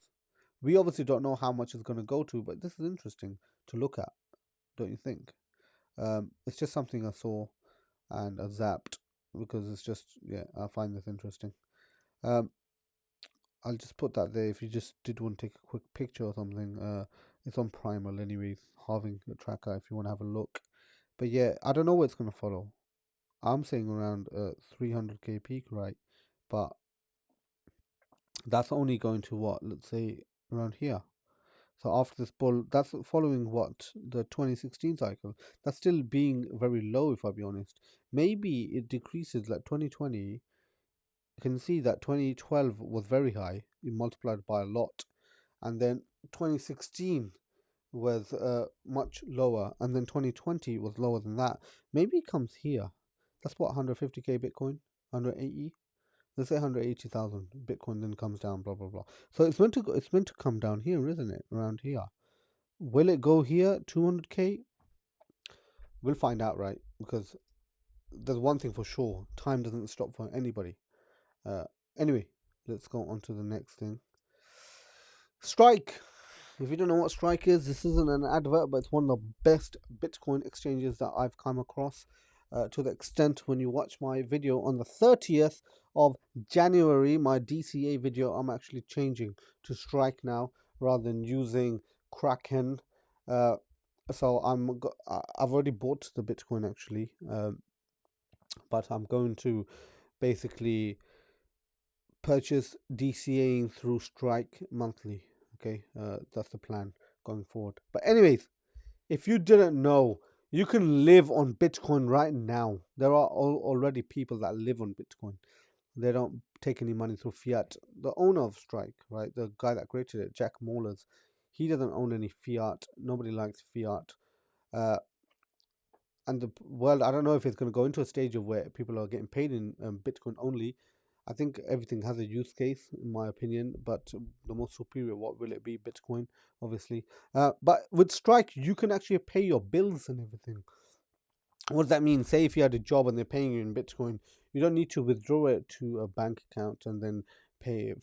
We obviously don't know how much it's going to go to, but this is interesting to look at, don't you think? It's just something I saw and I zapped because it's just, yeah, I find this interesting. I'll just put that there if you just did want to take a quick picture or something. It's on Primal anyways, halving tracker if you want to have a look. But yeah, I don't know where it's going to follow. I'm saying around 300k peak, right? But that's only going to what? Let's say around here. So after this bull, that's following what? The 2016 cycle. That's still being very low, if I'll be honest. Maybe it decreases like 2020. You can see that 2012 was very high. It multiplied by a lot. And then 2016 was much lower. And then 2020 was lower than that. Maybe it comes here. That's what, 150k Bitcoin? 180? Let's say 180,000 Bitcoin, then comes down, blah blah blah. So it's meant to go, it's meant to come down here, isn't it? Around here. Will it go here? 200k? We'll find out, right? Because there's one thing for sure: time doesn't stop for anybody. Anyway, let's go on to the next thing. Strike. If you don't know what Strike is, this isn't an advert, but it's one of the best Bitcoin exchanges that I've come across. To the extent when you watch my video on the 30th of January, my DCA video, I'm actually changing to Strike now rather than using Kraken. So I've already bought the Bitcoin actually, but I'm going to basically purchase DCAing through Strike monthly. Okay, that's the plan going forward. But anyways, if you didn't know, you can live on Bitcoin right now. There are already people that live on Bitcoin. They don't take any money through fiat. The owner of Strike, right, the guy that created it, Jack Mallers, he doesn't own any fiat. Nobody likes fiat. And the world, I don't know if it's going to go into a stage of where people are getting paid in Bitcoin only. I think everything has a use case, in my opinion, but the most superior, what will it be? Bitcoin, obviously. But with Strike, you can actually pay your bills and everything. What does that mean? Say if you had a job and they're paying you in Bitcoin, you don't need to withdraw it to a bank account and then pay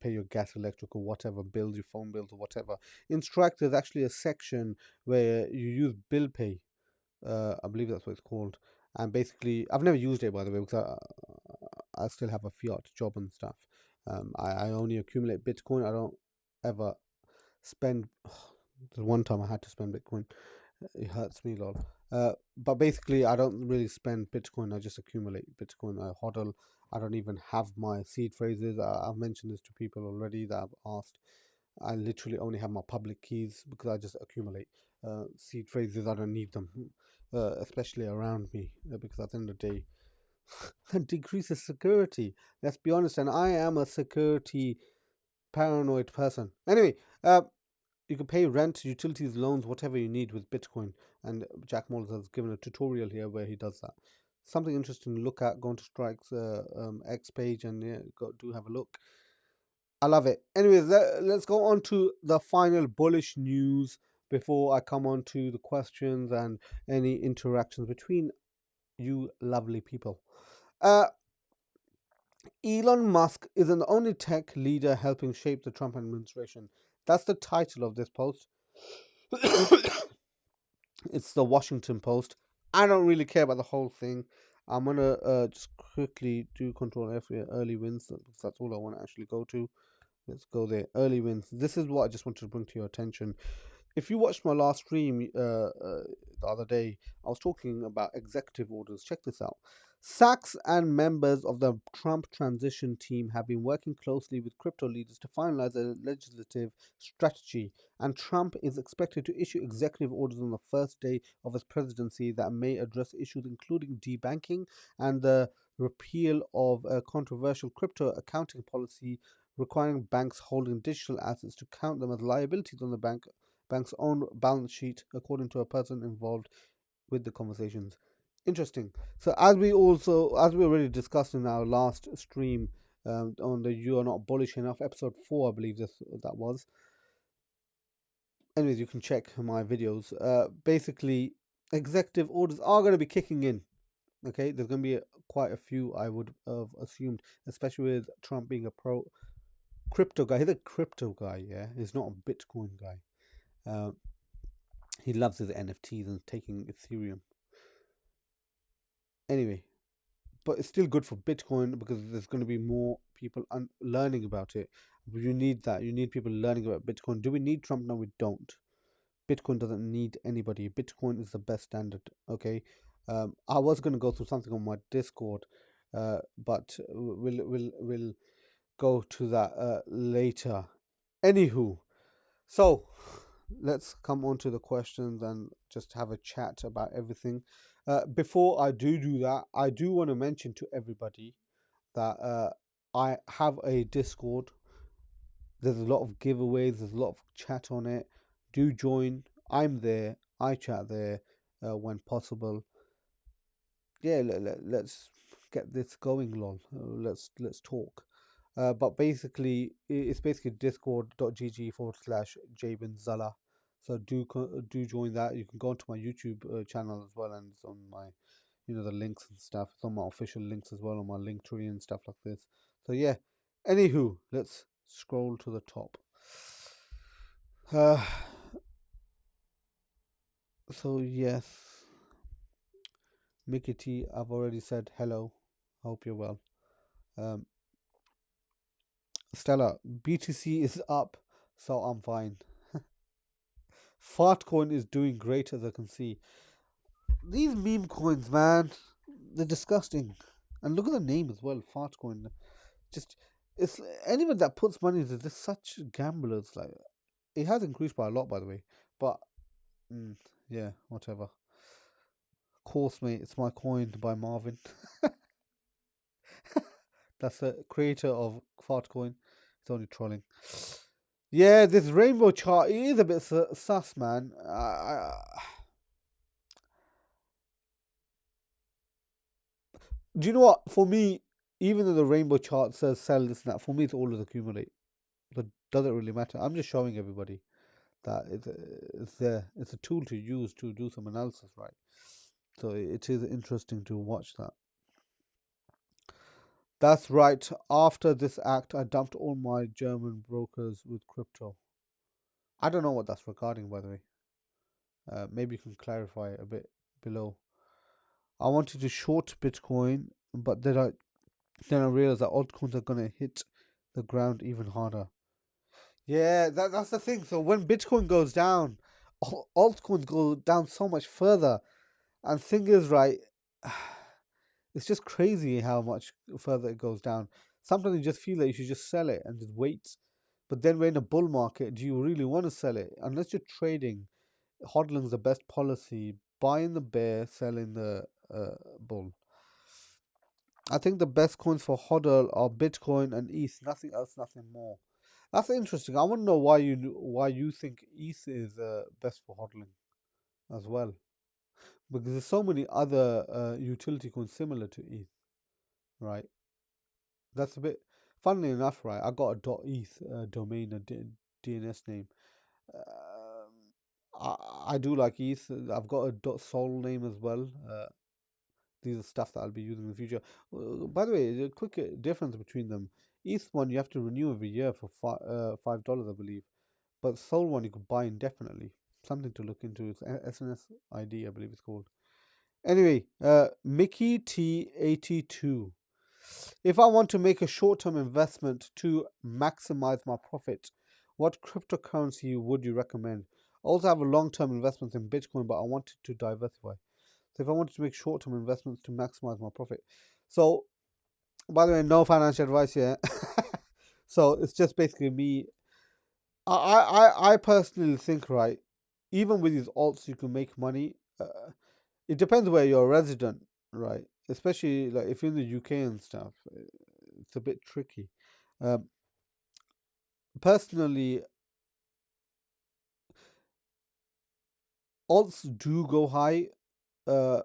your gas, electric, or whatever bills, your phone bills, or whatever. In Strike, there's actually a section where you use bill pay. I believe that's what it's called. And basically, I've never used it, by the way, because I still have a fiat job and stuff. I only accumulate Bitcoin. I don't ever spend. The one time I had to spend Bitcoin, it hurts me, lol. But basically, I don't really spend Bitcoin. I just accumulate Bitcoin. I HODL. I don't even have my seed phrases. I've mentioned this to people already that I've asked. I literally only have my public keys because I just accumulate seed phrases. I don't need them, especially around me, because at the end of the day, that decreases security. Let's be honest, and I am a security paranoid person. Anyway, you can pay rent, utilities, loans, whatever you need with Bitcoin. And Jack Mullers has given a tutorial here where he does that. Something interesting to look at. Go into Strike's X page and yeah, do have a look. I love it. Anyways, let's go on to the final bullish news before I come on to the questions and any interactions between you lovely people. Elon Musk isn't the only tech leader helping shape the Trump administration. That's the title of this post. It's the Washington Post. I don't really care about the whole thing. I'm gonna just quickly do Control F here, early wins. That's all I want to actually go to. Let's go there. Early wins. This is what I just wanted to bring to your attention. If you watched my last stream the other day, I was talking about executive orders. Check this out. Sachs and members of the Trump transition team have been working closely with crypto leaders to finalize a legislative strategy, and Trump is expected to issue executive orders on the first day of his presidency that may address issues including debanking and the repeal of a controversial crypto accounting policy requiring banks holding digital assets to count them as liabilities on the bank's own balance sheet, according to a person involved with the conversations. Interesting. So as we already discussed in our last stream, on the "You Are Not Bullish Enough" episode 4, I believe that was. Anyways, you can check my videos. Basically, executive orders are going to be kicking in. Okay, there's going to be quite a few, I would have assumed, especially with Trump being a pro crypto guy. He's a crypto guy, yeah. He's not a Bitcoin guy. Uh, he loves his NFTs and taking Ethereum. Anyway, but it's still good for Bitcoin because there's going to be more people learning about it. You need that. You need people learning about Bitcoin. Do we need Trump? No, we don't. Bitcoin doesn't need anybody. Bitcoin is the best standard. Okay. I was going to go through something on my Discord, but we'll go to that later. Anywho, so let's come on to the questions and just have a chat about everything. Before I do that, I do want to mention to everybody that I have a Discord. There's a lot of giveaways, there's a lot of chat on it. Do join. I'm there. I chat there when possible. Yeah, let's get this going, lol. Let's talk. But basically, it's basically discord.gg/JBINZALA. So do join that. You can go onto my YouTube channel as well, and it's on my, the links and stuff. It's on my official links as well, on my link tree and stuff like this. So yeah. Anywho, let's scroll to the top. So yes, Mickey T, I've already said hello. Hope you're well. Stella, BTC is up, so I'm fine. Fartcoin is doing great, as I can see. These meme coins, man, they're disgusting. And look at the name as well, Fartcoin. Just it's anyone that puts money into this, such gamblers. Like, it has increased by a lot, by the way. But yeah, whatever. Course, mate, it's my coin by Marvin. That's the creator of Fartcoin. It's only trolling. Yeah, this rainbow chart is a bit sus, man. Do you know what? For me, even though the rainbow chart says sell this and that, for me it's always accumulate. But doesn't really matter. I'm just showing everybody that it's a tool to use to do some analysis, right? So it is interesting to watch that. That's right. After this act, I dumped all my German brokers with crypto. I don't know what that's regarding, by the way. Maybe you can clarify a bit below. I wanted to short Bitcoin, but then I realized that altcoins are gonna hit the ground even harder. Yeah, that's the thing. So when Bitcoin goes down, altcoins go down so much further. And thing is, right, it's just crazy how much further it goes down. Sometimes you just feel that you should just sell it and just wait. But then we're in a bull market. Do you really want to sell it? Unless you're trading, HODLing is the best policy. Buying the bear, selling the bull. I think the best coins for HODL are Bitcoin and ETH. Nothing else, nothing more. That's interesting. I want to know why you think ETH is best for HODLing as well, because there's so many other utility coins similar to ETH, right? That's a bit. Funnily enough, right? I got a .eth domain, a DNS name. I do like ETH. I've got a .sol name as well. These are stuff that I'll be using in the future. By the way, a quick difference between them. ETH one you have to renew every year for $5, I believe, but Sol one you could buy indefinitely. Something to look into. It's SNS ID, I believe it's called. Anyway, Mickey T82. If I want to make a short-term investment to maximize my profit, what cryptocurrency would you recommend? I also have a long-term investment in Bitcoin, but I wanted to diversify. So if I wanted to make short-term investments to maximize my profit. So, by the way, no financial advice here. So it's just basically me. I personally think, right, even with these alts, you can make money. It depends where you're a resident, right? Especially like if you're in the UK and stuff, it's a bit tricky. Um, Personally, alts do go high. Uh,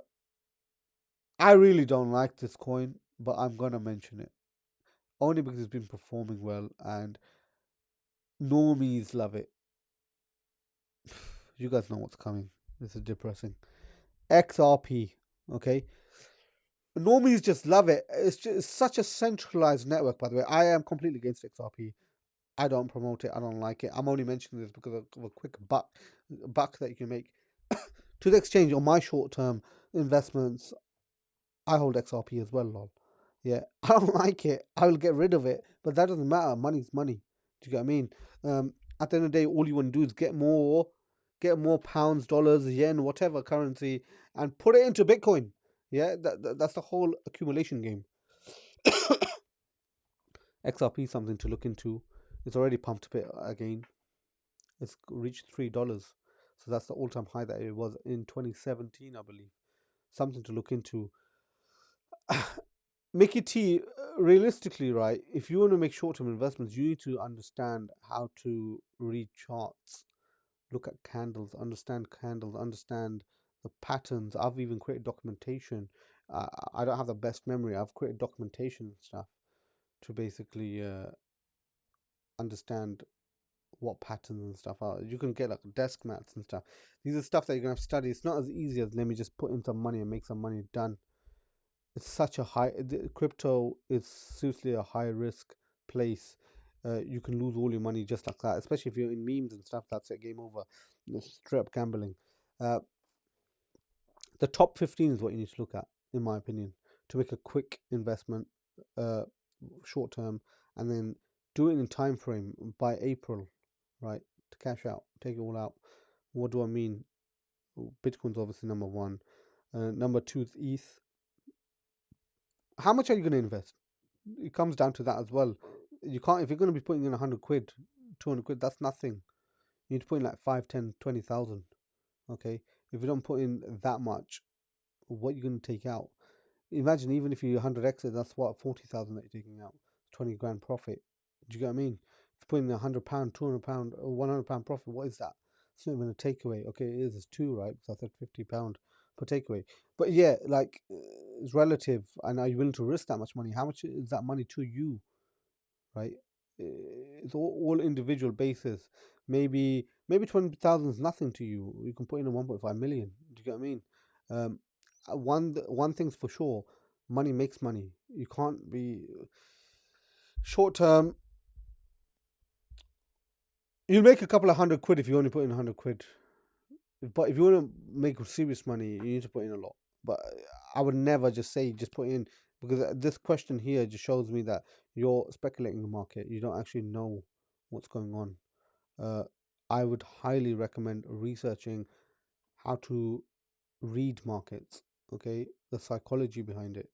I really don't like this coin, but I'm gonna mention it only because it's been performing well and normies love it. You guys know what's coming. This is depressing. XRP, okay? Normies just love it. It's such a centralized network, by the way. I am completely against XRP. I don't promote it. I don't like it. I'm only mentioning this because of a quick buck that you can make to the exchange on my short-term investments. I hold XRP as well, lol. Yeah, I don't like it. I will get rid of it, but that doesn't matter. Money's money. Do you get what I mean? At the end of the day, all you want to do is get more pounds, dollars, yen, whatever currency, and put it into Bitcoin. Yeah, that's the whole accumulation game. XRP is something to look into. It's already pumped a bit again. It's reached $3, so that's the all-time high that it was in 2017, I believe. Something to look into. Mickey T, realistically, right, if you want to make short-term investments, you need to understand how to read charts, look at candles, understand the patterns. I've even created documentation. I don't have the best memory. I've created documentation and stuff to basically understand what patterns and stuff are. You can get like desk mats and stuff. These are stuff that you're gonna have to study. It's not as easy as let me just put in some money and make some money. Done. It's such a crypto is seriously a high risk place. You can lose all your money just like that, especially if you're in memes and stuff. That's it, game over. It's straight up gambling. Uh, the top 15 is what you need to look at, in my opinion, to make a quick investment, short term, and then do it in time frame by April, right? To cash out, take it all out. What do I mean? Bitcoin's obviously number one. Number two is ETH. How much are you going to invest? It comes down to that as well. You can't, if you're going to be putting in 100 quid, 200 quid, that's nothing. You need to put in like 5, 10, 20,000. Okay. If you don't put in that much, what are you going to take out? Imagine even if you 100x it, that's what, 40,000 that you're taking out. 20 grand profit. Do you get what I mean? If you put in £100, £200, or £100 profit, what is that? It's not even a takeaway. Okay, it is. It's two, right? Because I said £50 per takeaway. But yeah, like it's relative. And are you willing to risk that much money? How much is that money to you, right? It's all individual basis. Maybe 20,000 is nothing to you. You can put in a 1.5 million. Do you get what I mean? Um, one thing's for sure: money makes money. You can't be short term. You'll make a couple of £100 if you only put in 100 quid. But if you want to make serious money, you need to put in a lot. But I would never just say just put in, because this question here just shows me that you're speculating the market. You don't actually know what's going on. I would highly recommend researching how to read markets. Okay, the psychology behind it.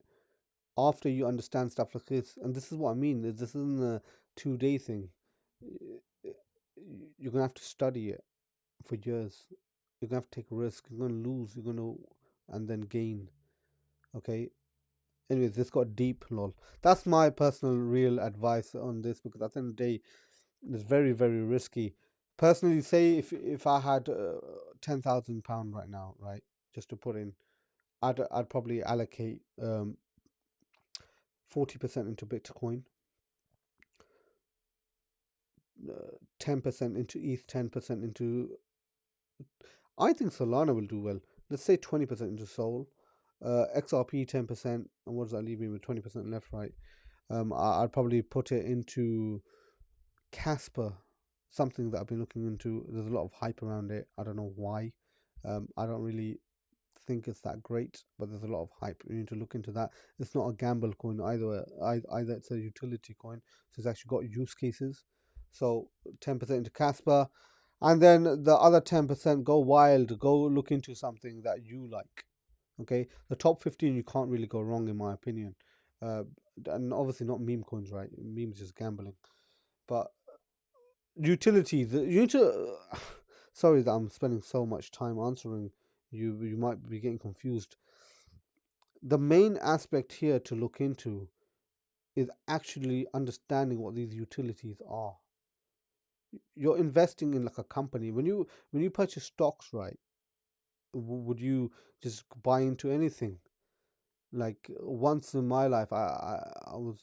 After you understand stuff like this, and this is what I mean. This isn't a 2-day thing. You're gonna have to study it for years. You're gonna have to take a risk. You're gonna lose. You're gonna and then gain. Okay. Anyways, this got deep, lol. That's my personal real advice on this, because at the end of the day, it's very, very risky. Personally, say if I had £10,000 right now, right, just to put in, I'd probably allocate 40% into Bitcoin, 10% into ETH, 10% into. I think Solana will do well. Let's say 20% into Sol, XRP 10%, and what does that leave me with? 20% left, right? I'd probably put it into Casper, something that I've been looking into. There's a lot of hype around it. I don't know why. I don't really think it's that great, but there's a lot of hype. You need to look into that. It's not a gamble coin either. Either it's a utility coin, so it's actually got use cases. So 10% into Casper, and then the other 10% go wild. Go look into something that you like. Okay, the top 15 you can't really go wrong in my opinion. And obviously not meme coins, right? Memes is gambling, but utilities. You need to. Sorry that I'm spending so much time answering you. You might be getting confused. The main aspect here to look into is actually understanding what these utilities are. You're investing in like a company. When you purchase stocks, right? Would you just buy into anything? Like once in my life, I was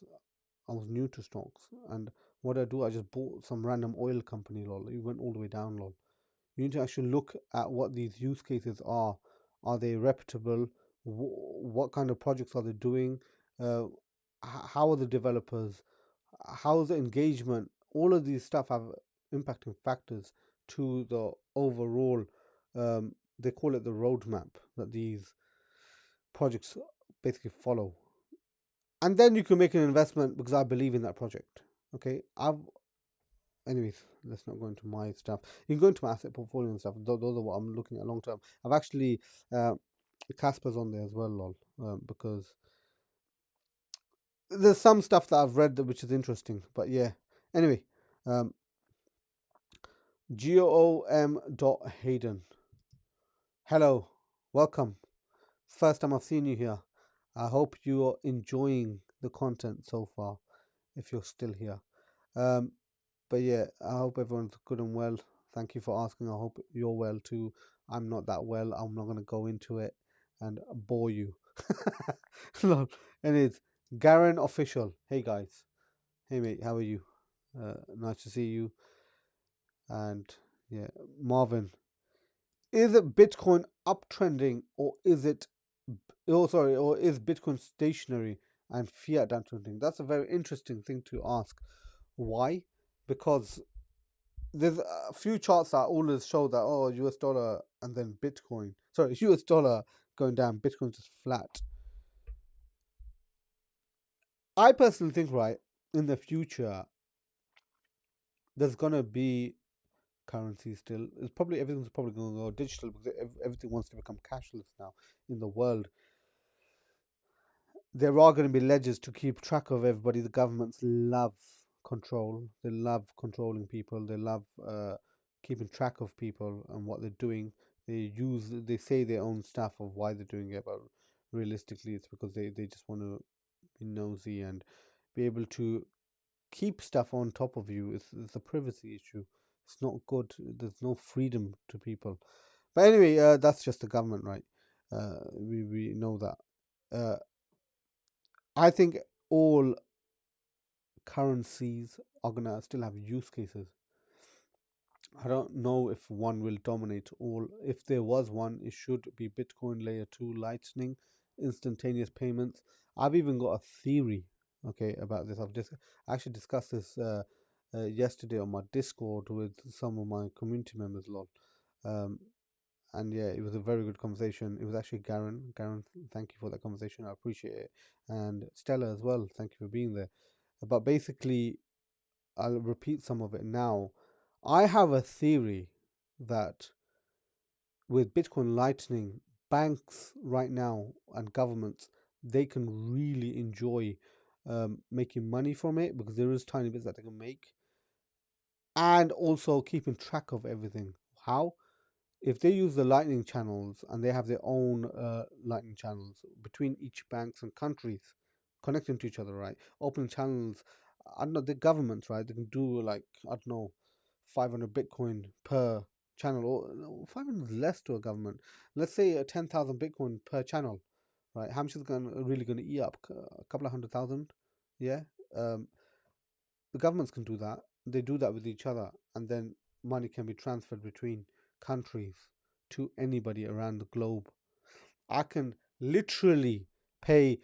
new to stocks, and what I do, I just bought some random oil company. Lol, it went all the way down. Lol, you need to actually look at what these use cases are. Are they reputable? What kind of projects are they doing? Uh, how are the developers? How is the engagement? All of these stuff have impacting factors to the overall. They call it the roadmap that these projects basically follow, and then you can make an investment because I believe in that project. Okay, anyways, let's not go into my stuff. You can go into my asset portfolio and stuff. Those are what I'm looking at long term. I've actually Casper's on there as well, lol, because there's some stuff that I've read which is interesting. But yeah, anyway, um, GOM.Hayden. Hello, welcome. First time I've seen you here. I hope you're enjoying the content so far. If you're still here. Um, But yeah, I hope everyone's good and well. Thank you for asking. I hope you're well too. I'm not that well. I'm not going to go into it and bore you. No, and it's Garen Official. Hey guys. Hey mate, how are you? Nice to see you. And yeah, Marvin. Is it Bitcoin uptrending or is it, oh sorry, or is Bitcoin stationary and fiat downtrending? That's a very interesting thing to ask. Why? Because there's a few charts that always show that, oh, US dollar and then Bitcoin. Sorry, US dollar going down, Bitcoin just flat. I personally think, right, in the future, there's gonna be currency still. It's probably everything's probably going to go digital because everything wants to become cashless now in the world. There are going to be ledgers to keep track of everybody. The governments love control. They love controlling people. They love keeping track of people and what they're doing. They say their own stuff of why they're doing it, but realistically, it's because they just want to be nosy and be able to keep stuff on top of you. It's a privacy issue. It's not good. There's no freedom to people. But anyway, that's just the government, right? We know that. Uh, I think all currencies are gonna still have use cases. I don't know if one will dominate all. If there was one, it should be Bitcoin Layer 2 Lightning, instantaneous payments. I've even got a theory, okay, about this. I actually discussed this yesterday on my Discord with some of my community members, lot. Um, and yeah, it was a very good conversation. It was actually Garen. Garen, thank you for that conversation. I appreciate it. And Stella as well. Thank you for being there. But basically, I'll repeat some of it now. I have a theory that with Bitcoin Lightning, banks right now and governments, they can really enjoy making money from it because there is tiny bits that they can make, and also keeping track of everything. How? If they use the lightning channels and they have their own lightning channels between each banks and countries connecting to each other, right, open channels, I don't know, the governments, right, they can do like, I don't know, 500 Bitcoin per channel, or no, 500 is less to a government. Let's say 10,000 Bitcoin per channel, right? How much is really going to eat up? A couple of 100,000. Yeah. um, the governments can do that. They do that with each other, and then money can be transferred between countries to anybody around the globe. I can literally pay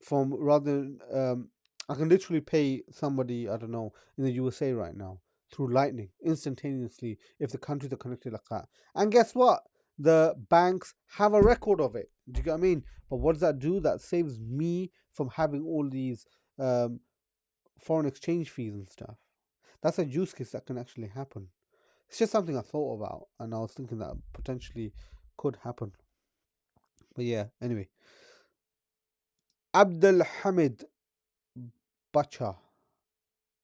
from rather than, I can literally pay somebody, I don't know, in the USA right now through Lightning instantaneously if the countries are connected like that. And guess what? The banks have a record of it. Do you get what I mean? But what does that do? That saves me from having all these um, foreign exchange fees and stuff. That's a use case that can actually happen. It's just something I thought about, and I was thinking that potentially could happen. But yeah, anyway. Abdul Hamid Bacha.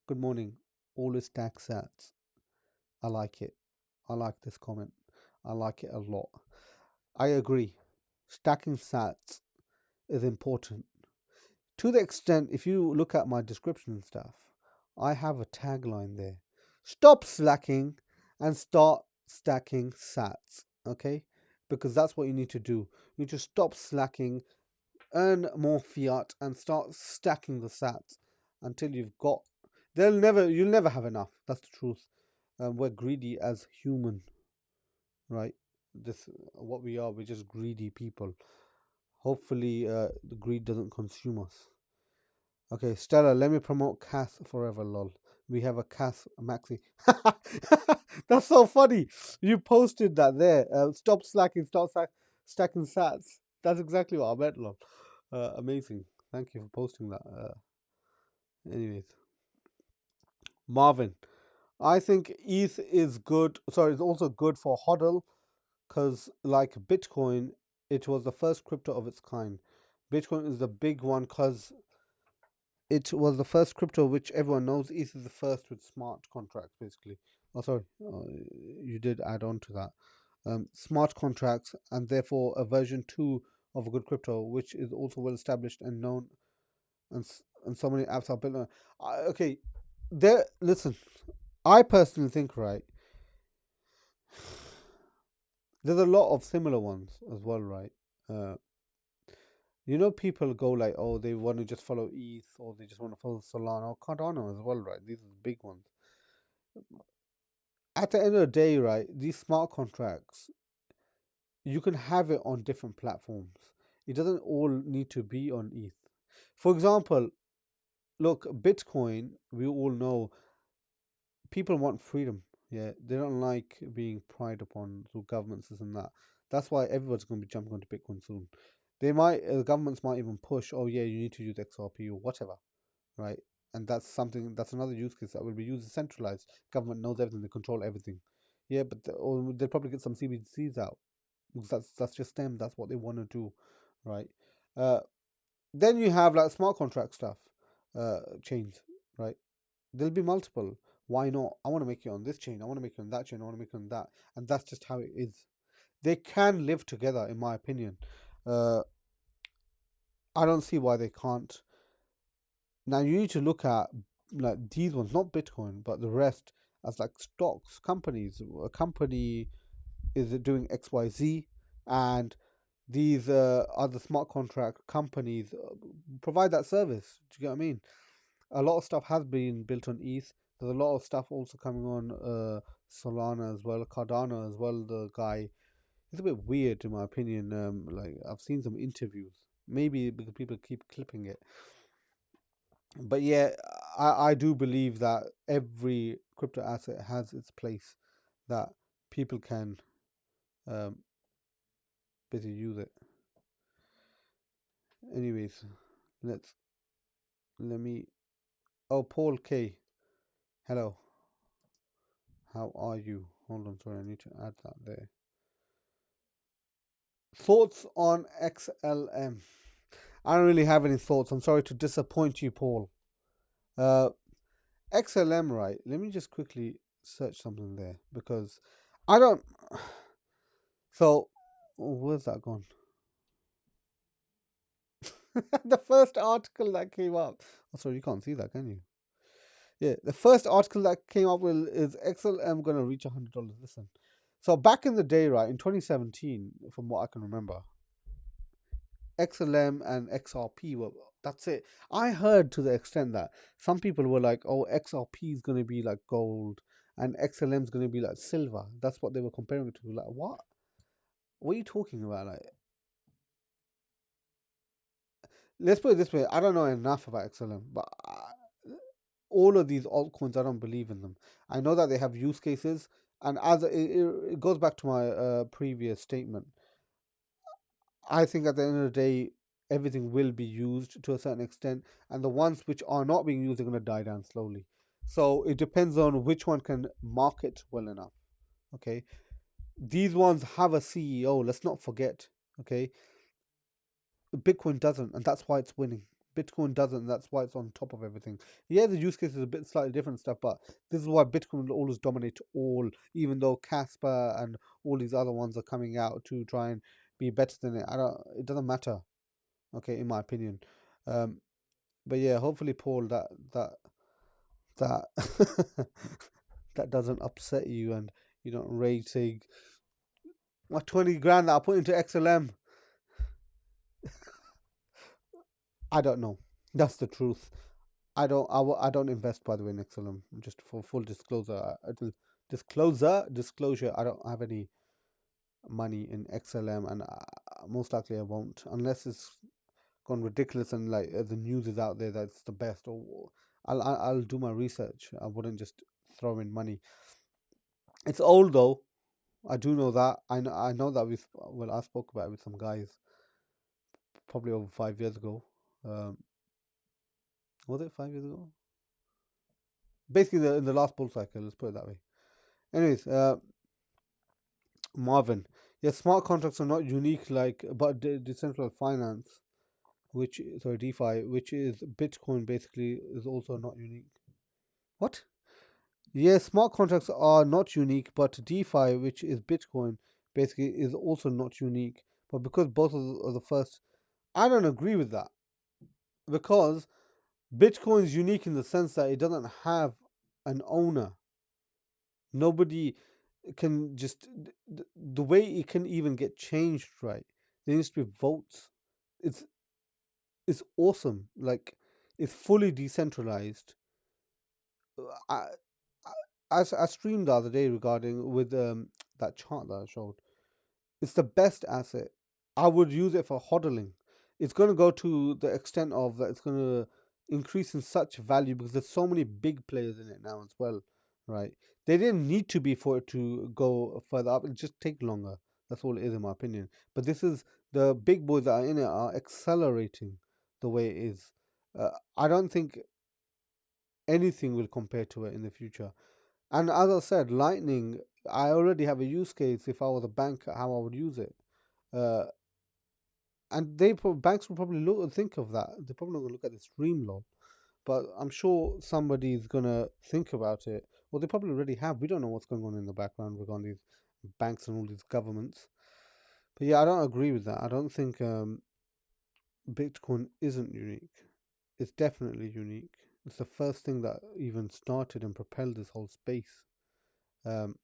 Good morning. All is tax sats. I like it. I like this comment. I like it a lot. I agree. Stacking sats is important. To the extent, if you look at my description and stuff, I have a tagline there. Stop slacking and start stacking sats. Okay? Because that's what you need to do. You need to stop slacking, earn more fiat and start stacking the sats until you've got. You'll never have enough. That's the truth. We're greedy as human, right? This what we are. We're just greedy people. Hopefully, the greed doesn't consume us. Okay, Stella, let me promote Cass forever, lol. We have a Cass Maxi. That's so funny. You posted that there. Stop slacking, stacking sats. That's exactly what I meant, lol. Amazing. Thank you for posting that. Anyways, Marvin, I think ETH is good. Sorry, it's also good for HODL because, like Bitcoin, it was the first crypto of its kind. Bitcoin is the big one because it was the first crypto which everyone knows. ETH is the first with smart contracts, basically. Oh, sorry, you did add on to that. Smart contracts, and therefore a version 2 of a good crypto, which is also well established and known, and so many apps are built on. Okay, listen, I personally think, right, there's a lot of similar ones as well, right? Uh, people go like, oh, they want to just follow ETH, or they just want to follow Solana or Cardano as well, right? These are the big ones. At the end of the day, right, these smart contracts, you can have it on different platforms. It doesn't all need to be on ETH. For example, look, Bitcoin, we all know people want freedom. Yeah, they don't like being pried upon through governments and that. That's why everyone's going to be jumping onto Bitcoin soon. The governments might even push, oh yeah, you need to use XRP or whatever, right? And that's another use case that will be used centralized. Government knows everything, they control everything. Yeah, but they'll probably get some CBDCs out because that's just them. That's what they want to do, right? Uh, then you have like smart contract stuff, chains, right? There'll be multiple. Why not? I want to make it on this chain. I want to make it on that chain. I want to make it on that, and that's just how it is. They can live together, in my opinion. Uh, I don't see why they can't. Now you need to look at like these ones, not Bitcoin, but the rest as like stocks, companies. A company is doing XYZ, and these other smart contract companies provide that service. Do you get what I mean? A lot of stuff has been built on ETH. There's a lot of stuff also coming on Solana as well, Cardano as well. The guy, it's a bit weird in my opinion. Like I've seen some interviews, maybe because people keep clipping it, but yeah, I do believe that every crypto asset has its place that people can um, basically use it. Anyways, let's let me. Oh, Paul K. Hello, how are you? Hold on, sorry, I need to add that there. Thoughts on XLM? I don't really have any thoughts. I'm sorry to disappoint you, Paul. Uh, XLM, right? Let me just quickly search something there because I don't. So, where's that gone? The first article that came up. Oh, sorry, you can't see that, can you? Yeah, the first article that came up with is XLM gonna reach $100. Listen, so back in the day, right, in 2017, from what I can remember, XLM and XRP were that's it. I heard to the extent that some people were like, "Oh, XRP is gonna be like gold, and XLM is gonna be like silver." That's what they were comparing it to. Like, what? What are you talking about? Like, let's put it this way: I don't know enough about XLM, but all of these altcoins, I don't believe in them. I know that they have use cases, and as it goes back to my previous statement, I think at the end of the day, everything will be used to a certain extent, and the ones which are not being used are going to die down slowly. So it depends on which one can market well enough. Okay, these ones have a CEO. Let's not forget. Okay, Bitcoin doesn't, and that's why it's winning. Bitcoin doesn't, and that's why it's on top of everything. Yeah, the use case is a bit slightly different stuff, but this is why Bitcoin will always dominate all, even though Casper and all these other ones are coming out to try and be better than it. It doesn't matter. Okay, in my opinion. Um, but yeah, hopefully, Paul, that that doesn't upset you and you don't rage saying, "What 20 grand that I put into XLM?" I don't know. That's the truth. I don't invest, by the way, in XLM. Just for full disclosure, disclosure. I don't have any money in XLM, and most likely I won't, unless it's gone ridiculous and like the news is out there that's the best. Or I'll do my research. I wouldn't just throw in money. It's old though. I do know that. I know that I spoke about it with some guys probably over 5 years ago. Um, was it 5 years ago? Basically, in the last bull cycle. Let's put it that way. Anyways, Marvin. Yes, smart contracts are not unique but decentralized finance, DeFi, which is Bitcoin, basically is also not unique. What? Yes, smart contracts are not unique, but DeFi, which is Bitcoin, basically is also not unique. But because both are the first, I don't agree with that, because Bitcoin is unique in the sense that it doesn't have an owner. Nobody can just the way it can even get changed, right? There needs to be votes. It's it's awesome. Like, it's fully decentralized. I I streamed the other day regarding with that chart that I showed. It's the best asset. I would use it for hodling. It's going to go to the extent of that it's going to increase in such value because there's so many big players in it now as well, right? They didn't need to be for it to go further up. It just take longer. That's all it is, in my opinion. But this is the big boys that are in it are accelerating the way it is. I don't think anything will compare to it in the future. And as I said, Lightning, I already have a use case if I was a bank, how I would use it. Uh, and banks will probably think of that. They're probably not going to look at the stream log, but I'm sure somebody's going to think about it. Well, they probably already have. We don't know what's going on in the background regarding these banks and all these governments. But yeah, I don't agree with that. I don't think Bitcoin isn't unique. It's definitely unique. It's the first thing that even started and propelled this whole space. Um,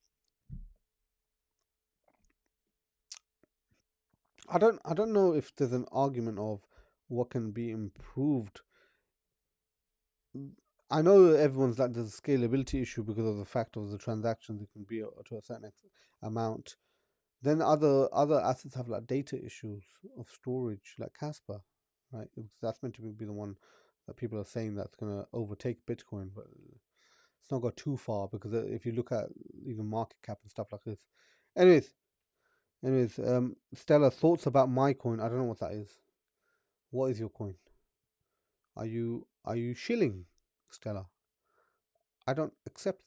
I don't know if there's an argument of what can be improved. I know everyone's like there's a scalability issue because of the fact of the transactions it can be to a certain amount. Then other assets have like data issues of storage, like Casper, right? That's meant to be the one that people are saying that's gonna overtake Bitcoin, but it's not got too far because if you look at even market cap and stuff like this. Anyways, Stella, thoughts about my coin? I don't know what that is. What is your coin? Are you shilling, Stella? I don't accept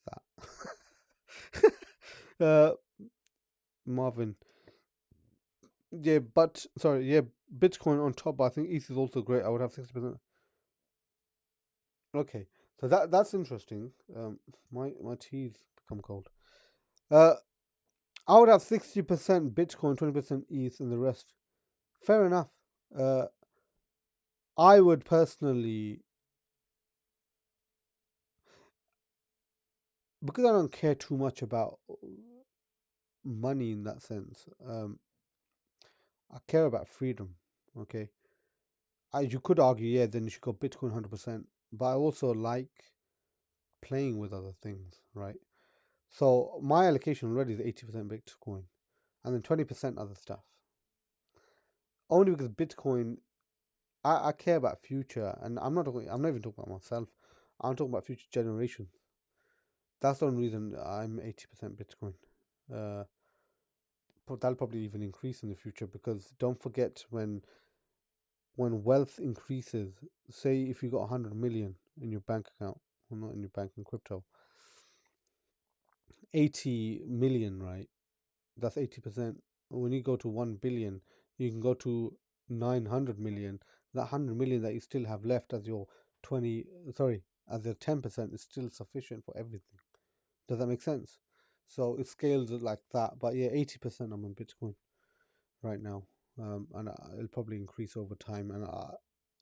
that. Marvin. Yeah, but sorry, yeah, Bitcoin on top. I think ETH is also great. I would have 60%. Okay, so that's interesting. My tea's become cold. Uh, I would have 60% Bitcoin, 20% ETH, and the rest. Fair enough. Uh, I would personally, because I don't care too much about money in that sense. I care about freedom. Okay, you could argue, yeah, then you should go Bitcoin 100%. But I also like playing with other things, right? So my allocation already is 80% Bitcoin, and then 20% other stuff. Only because Bitcoin, I care about future, and I'm not even talking about myself. I'm talking about future generations. That's the only reason I'm 80% Bitcoin. Uh, but that'll probably even increase in the future because don't forget when wealth increases, say if you got 100 million in your bank account, well, not in your bank, in crypto, 80 million, right? That's 80%. When you go to 1 billion, you can go to 900 million. That 100 million that you still have left as your 20, sorry, as your 10% is still sufficient for everything. Does that make sense? So it scales like that. But yeah, 80% I'm on Bitcoin right now. And it'll probably increase over time. And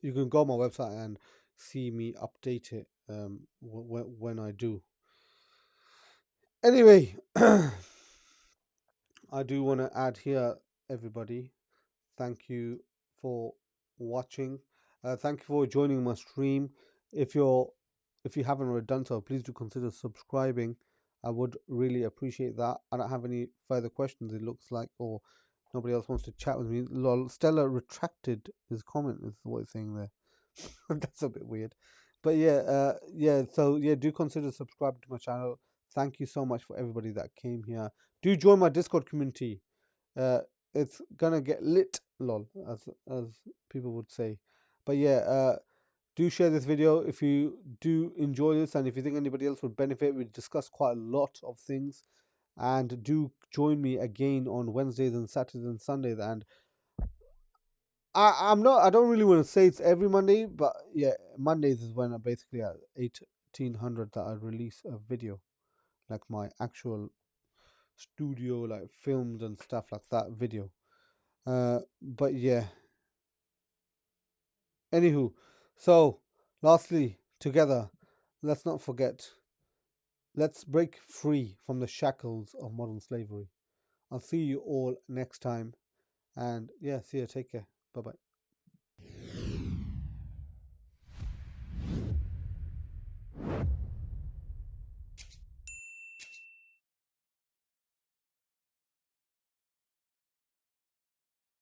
you can go on my website and see me update it when I do. Anyway, I do want to add here, everybody, thank you for watching. Thank you for joining my stream. If you haven't already done so, please do consider subscribing. I would really appreciate that. I don't have any further questions, it looks like, or nobody else wants to chat with me. Lol, Stella retracted his comment, is what he's saying there. That's a bit weird. But so do consider subscribing to my channel. Thank you so much for everybody that came here. Do join my Discord community. Uh, it's gonna get lit, lol, as people would say. But do share this video if you do enjoy this, and if you think anybody else would benefit. We discuss quite a lot of things, and do join me again on Wednesdays and Saturdays and Sundays. And I don't really want to say it's every Monday, but yeah, Mondays is when I basically at 1800 that I release a video, like my actual studio, like filmed and stuff like that video. But yeah. Anywho, so lastly, together, let's not forget, let's break free from the shackles of modern slavery. I'll see you all next time. And yeah, see you. Take care. Bye bye.